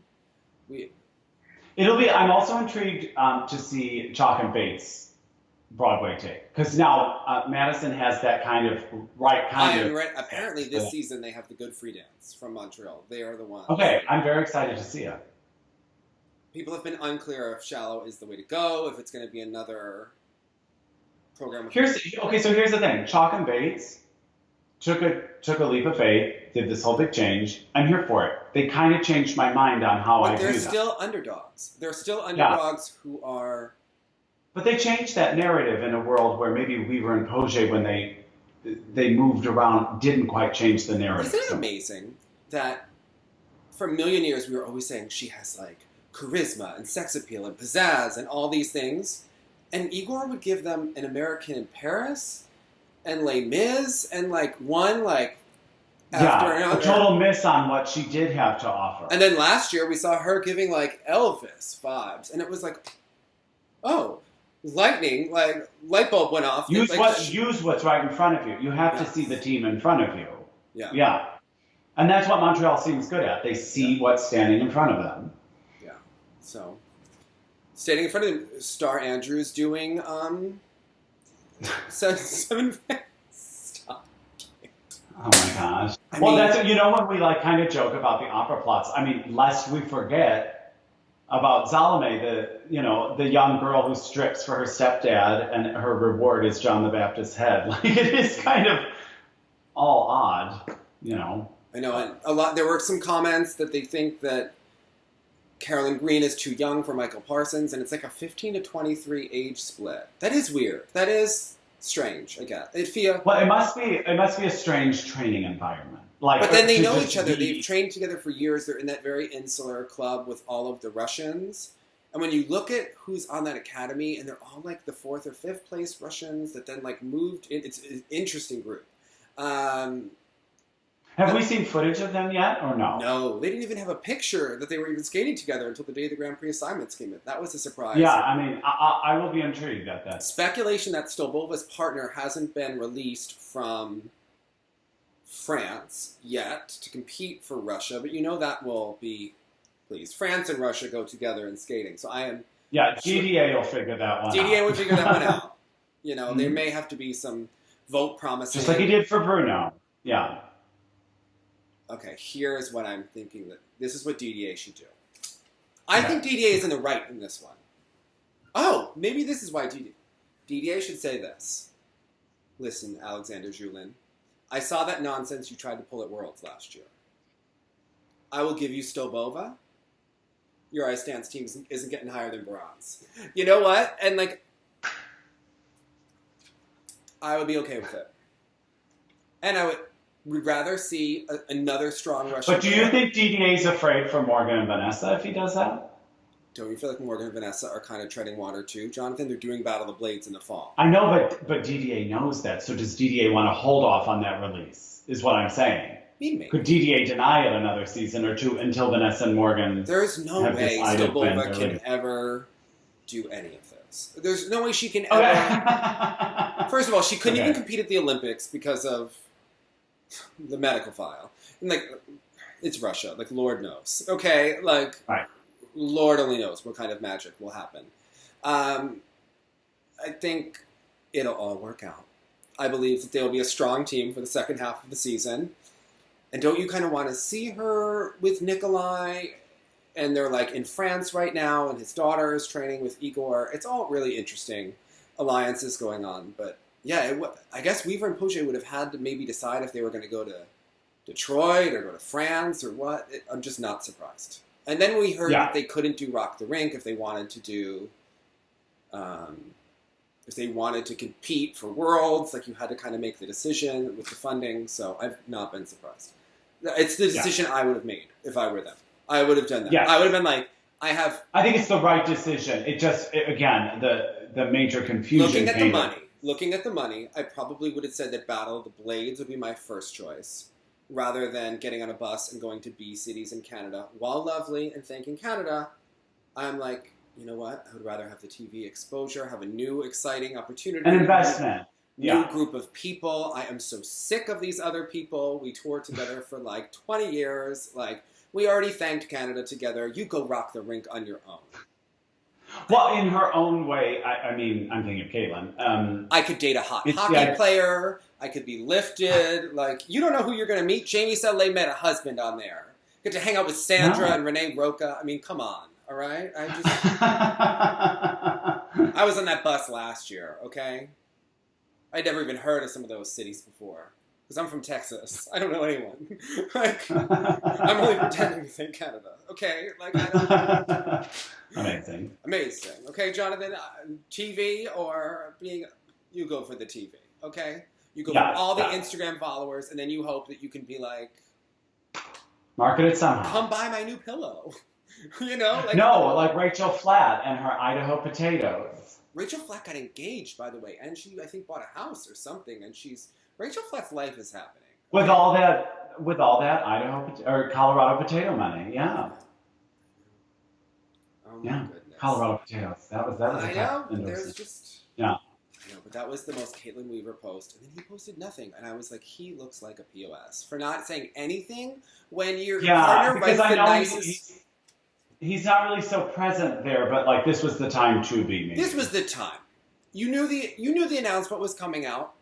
I'm also intrigued to see Chalk and Bates Broadway take, because now Madison has that kind of Apparently, this season they have the Good Free Dance from Montreal. They are the ones. Okay, I'm very excited to see it. People have been unclear if Shallow is the way to go, if it's going to be another program. So here's the thing: Chalk and Bates took a leap of faith, did this whole big change. I'm here for it. They kind of changed my mind on how I view them. They're still underdogs. They're still underdogs who are... But they changed that narrative in a world where maybe Weaver and Poge, when they moved around, didn't quite change the narrative. Isn't it amazing that for a million years we were always saying she has like charisma and sex appeal and pizzazz and all these things, and Igor would give them an American in Paris and Les Mis and after another. A total miss on what she did have to offer. And then last year we saw her giving like Elvis vibes, and it was like, oh, lightning, like light bulb went off. Use what's right in front of you. You have to see the team in front of you. Yeah. And that's what Montreal seems good at. They see what's standing in front of them. Yeah. So, standing in front of them, Star Andrews doing seven. Stop. Oh my gosh. That's when we kind of joke about the opera plots. I mean, lest we forget about Salome, the young girl who strips for her stepdad, and her reward is John the Baptist's head. It is kind of all odd, I know, and there were some comments that they think that Carolyn Green is too young for Michael Parsons, and it's like a 15 to 23 age split. That is weird. That is strange, I guess. It must be a strange training environment. But then they know each other. They've trained together for years. They're in that very insular club with all of the Russians. And when you look at who's on that academy, and they're all like the 4th or 5th place Russians that then moved in. It's an interesting group. Have we seen footage of them yet, or no? No, they didn't even have a picture that they were even skating together until the day the Grand Prix assignments came in. That was a surprise. Yeah, I mean, I will be intrigued at that. Speculation that Stolbova's partner hasn't been released from France yet to compete for Russia, but that will be, please. France and Russia go together in skating, so I am... Yeah, DDA will figure that one out. DDA will figure that one out. There may have to be some vote promises. Just like he did for Bruno. Yeah. Okay, here's what I'm thinking. That this is what DDA should do. I think DDA is in the right in this one. Oh, maybe this is why DDA should say this. Listen, Alexander Zhou Lim, I saw that nonsense you tried to pull at Worlds last year. I will give you Stolbova. Your ice dance team isn't getting higher than bronze. You know what? And like, I would be okay with it. And I would rather see another strong Russian. But do you think DDA's afraid for Morgan and Vanessa if he does that? Don't you feel like Morgan and Vanessa are kind of treading water too, Jonathan? They're doing Battle of the Blades in the fall. I know, but DDA knows that. So does DDA want to hold off on that release, is what I'm saying. Maybe. Could DDA deny it another season or two until Vanessa and Morgan There's no way Stolbova can ever do any of this. There's no way she can ever... Okay. First of all, she couldn't even compete at the Olympics because of the medical file. And like, it's Russia. Like, Lord knows. Okay? Like... Right. Lord only knows what kind of magic will happen. I think it'll all work out. I believe that there will be a strong team for the second half of the season. And don't you kind of want to see her with Nikolai? And they're like in France right now, and his daughter is training with Igor. It's all really interesting alliances going on. But yeah, I guess Weaver and Poche would have had to maybe decide if they were going to go to Detroit or go to France or what. I'm just not surprised. And then we heard that they couldn't do Rock the Rink if they wanted to do, if they wanted to compete for Worlds, like you had to kind of make the decision with the funding. So I've not been surprised. It's the decision I would have made if I were them. I would have done that. I would have been like, I think it's the right decision. Again, the major confusion. Looking at the money, I probably would have said that Battle of the Blades would be my first choice, rather than getting on a bus and going to B cities in Canada. While lovely and thanking Canada, I'm like, you know what? I would rather have the TV exposure, have a new exciting opportunity. An investment. New group of people. I am so sick of these other people. We toured together for like 20 years. Like, we already thanked Canada together. You go rock the rink on your own. Well, in her own way, I mean, I'm thinking of Caitlin. I could date a hot hockey player. I could be lifted. Like, you don't know who you're going to meet. Jamie Saleh met a husband on there. Get to hang out with Sandra and Renee Roca. I mean, come on. All right? I was on that bus last year, okay? I'd never even heard of some of those cities before. Because I'm from Texas. I don't know anyone. Like, I'm only pretending to think Canada. Okay? Like, I don't... Amazing. Okay, Jonathan? TV or being... You go for the TV, okay? You go for all the Instagram followers, and then you hope that you can be like... Market it somehow. Come buy my new pillow. You know? Like, like Rachel Flatt and her Idaho potatoes. Rachel Flatt got engaged, by the way, and she, I think, bought a house or something, and Rachel Flatt's life is happening. With all that Idaho or Colorado potato money, Oh my goodness. Colorado potatoes. That was I know. There's just I know, but that was the most Caitlin Weaver post, and then he posted nothing, and I was like, he looks like a POS for not saying anything when your partner writes the nicest. He's not really so present there, but like this was the time to be. Maybe. This was the time. You knew the announcement was coming out.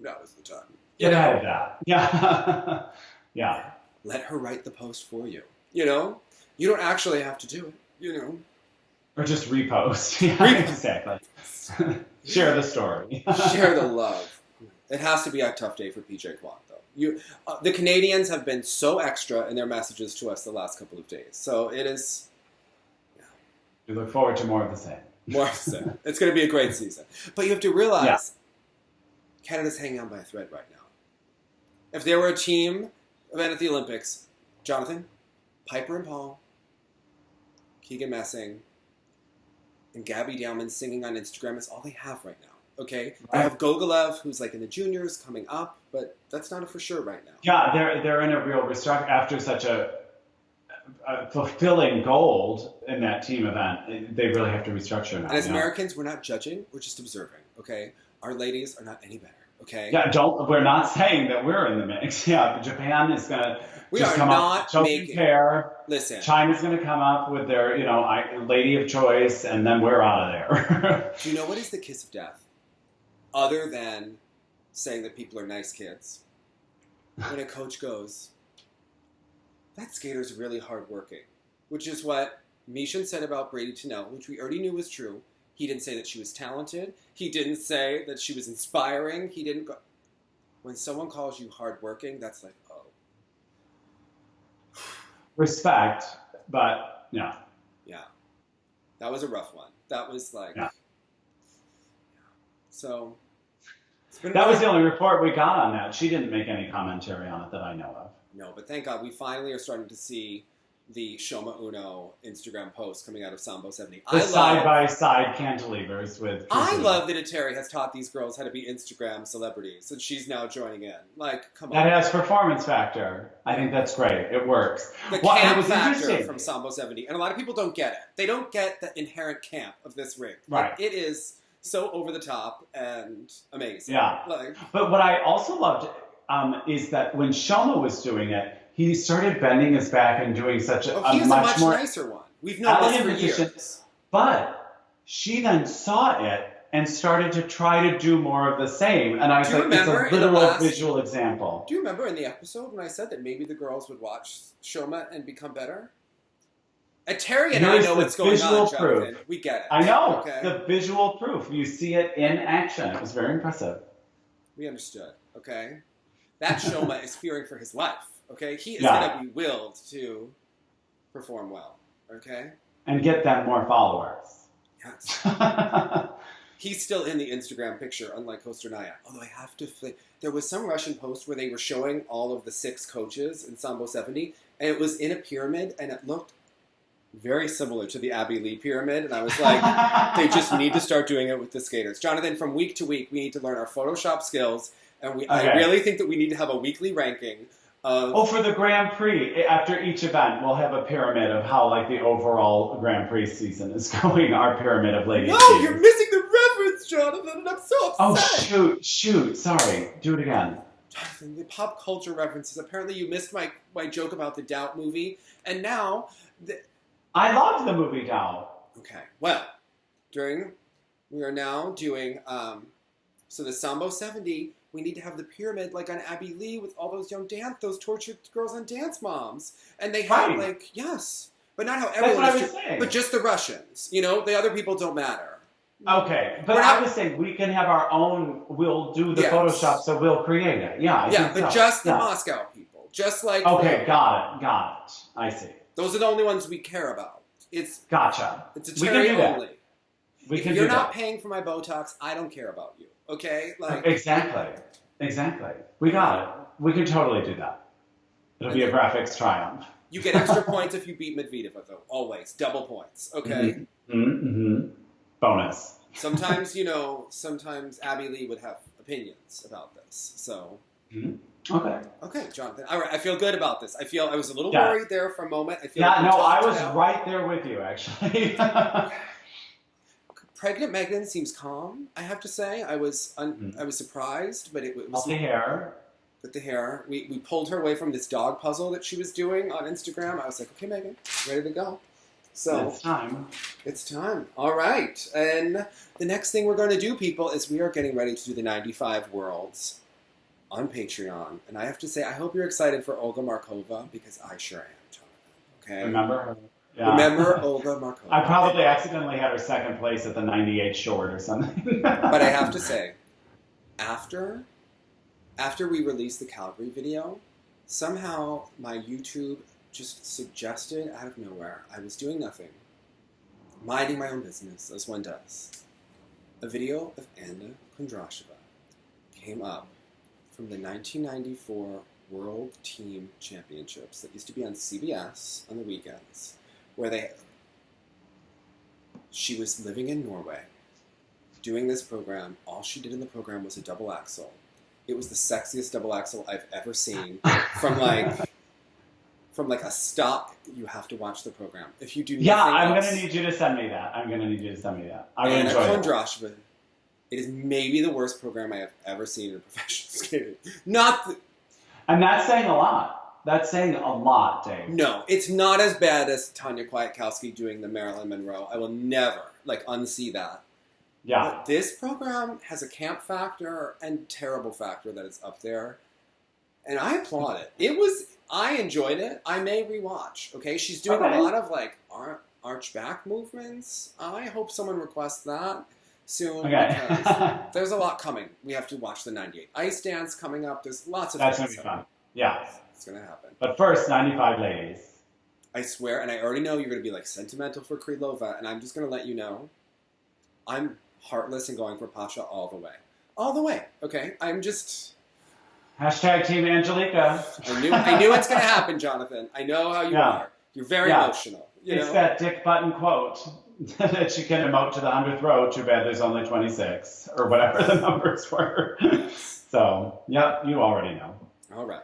That was the time. Get ahead of that. Yeah. Yeah. Let her write the post for you. You know? You don't actually have to do it. You know? Or just repost. Yeah, exactly. Share the story. Share the love. It has to be a tough day for PJ Kwok, though. The Canadians have been so extra in their messages to us the last couple of days. So it is... Yeah. We look forward to more of the same. More of the same. It's going to be a great season. But you have to realize... Canada's hanging on by a thread right now. If there were a team event at the Olympics, Jonathan, Piper and Paul, Keegan Messing, and Gabby Dowman singing on Instagram is all they have right now. Okay? They have Gogolev, who's like in the juniors coming up, but that's not a for sure right now. Yeah, they're in a real restructure after such a fulfilling gold in that team event. They really have to restructure now. And as Americans, we're not judging, we're just observing, okay? Our ladies are not any better. Okay. Yeah, we're not saying that we're in the mix. Yeah, Japan is going to come up, care. Listen. China's going to come up with their, lady of choice, and then we're out of there. Do you know what is the kiss of death? Other than saying that people are nice kids. when a coach goes, that skater's really hardworking, which is what Mishan said about Brady Tennell, which we already knew was true. He didn't say that she was talented. He didn't say that she was inspiring. He didn't go. When someone calls you hardworking, that's like, oh. Respect, but yeah. Yeah. That was a rough one. That was like. Yeah. So. That was the only report we got on that. She didn't make any commentary on it that I know of. No, but thank God we finally are starting to see the Shoma Uno Instagram post coming out of Sambo 70. The side-by-side cantilevers with... I love that Eteri has taught these girls how to be Instagram celebrities, and she's now joining in. Like, come on. That has performance factor. I think that's great. It works. The camp factor from Sambo 70. And a lot of people don't get it. They don't get the inherent camp of this rig. Right. Like, it is so over the top and amazing. Yeah. But what I also loved is that when Shoma was doing it, he started bending his back and doing such a much more nicer one. We've known this for years. But she then saw it and started to try to do more of the same. And I was like, it's a literal visual example. Do you remember in the episode when I said that maybe the girls would watch Shoma and become better? Terry and I know what's going on, Jonathan. We get it. I know. Okay? The visual proof. You see it in action. It was very impressive. We understood. Okay? That Shoma is fearing for his life. Okay? He is going to be willed to perform well. Okay? And get them more followers. Yes. He's still in the Instagram picture, unlike Kostornaia. Although I have to... There was some Russian post where they were showing all of the 6 coaches in Sambo 70, and it was in a pyramid, and it looked very similar to the Abby Lee pyramid, and I was like, they just need to start doing it with the skaters. Jonathan, from week to week, we need to learn our Photoshop skills, and I really think that we need to have a weekly ranking of... for the Grand Prix, after each event, we'll have a pyramid of how, like, the overall Grand Prix season is going, our pyramid of ladies. No, you're missing the reference, Jonathan, and I'm so upset. Oh, shoot, sorry. Do it again. Jonathan, the pop culture references. Apparently you missed my joke about the Doubt movie, and now... I loved the movie Doubt. Okay, well, we are now doing, so the Sambo 70, we need to have the pyramid like on Abby Lee with all those those tortured girls on Dance Moms. And they have yes, but not how everyone is, but just the Russians. You know, the other people don't matter. Okay, but I was saying we can have our own, we'll do the Photoshop, so we'll create it. Yeah, but just the Moscow people. Just like... Okay, got it. I see. Those are the only ones we care about. Gotcha. It's a Terry only. If you're not paying for my Botox, I don't care about you. Okay? Exactly. We got it. We can totally do that. It'll be a graphics triumph. You get extra points if you beat Medvedeva, though. Always. Double points. Okay? Mm-hmm. Bonus. Sometimes Abby Lee would have opinions about this. So... Mm-hmm. Okay, Jonathan. All right, I feel good about this. I was a little worried there for a moment. I was right there with you, actually. Pregnant Megan seems calm, I have to say. I was surprised, but it was... the hair. With the hair. We pulled her away from this dog puzzle that she was doing on Instagram. I was like, okay, Megan, ready to go. So It's time. All right. And the next thing we're going to do, people, is we are getting ready to do the 95 Worlds on Patreon. And I have to say, I hope you're excited for Olga Markova, because I sure am, Jonathan. Okay? Remember her? Yeah. Remember Olga Markova. I probably accidentally had her second place at the 98 short or something. But I have to say, after we released the Calgary video, somehow my YouTube just suggested out of nowhere, I was doing nothing, minding my own business, as one does. A video of Alina Kondrasheva came up from the 1994 World Team Championships that used to be on CBS on the weekends, where she was living in Norway, doing this program. All she did in the program was a double axel. It was the sexiest double axel I've ever seen. From a stock, you have to watch the program. If you do nothing I'm else, going to need you to send me that. I will enjoy it. Kondrasheva, it is maybe the worst program I have ever seen in professional skating. And that's saying a lot. That's saying a lot, Dave. No, it's not as bad as Tanya Kwiatkowski doing the Marilyn Monroe. I will never, unsee that. Yeah. But this program has a camp factor and terrible factor that is up there. And I applaud it. I enjoyed it. I may rewatch. Okay, she's doing a lot of like arch back movements. I hope someone requests that soon because there's a lot coming. We have to watch the 98 ice dance coming up. There's lots of That's things. going to be fun. Yeah. It's going to happen. But first, 95 ladies. I swear, and I already know you're going to be like sentimental for Krylova, and I'm just going to let you know, I'm heartless and going for Pasha all the way. All the way, okay? I'm just... Hashtag Team Angelica. I knew it's going to happen, Jonathan. I know how you are. You're very emotional. It's that Dick Button quote that she can emote to the 100th row. Too bad there's only 26, or whatever the numbers were. So, yeah, you already know. All right.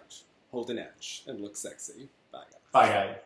Hold an edge and look sexy. Bye, guys. Bye, guys.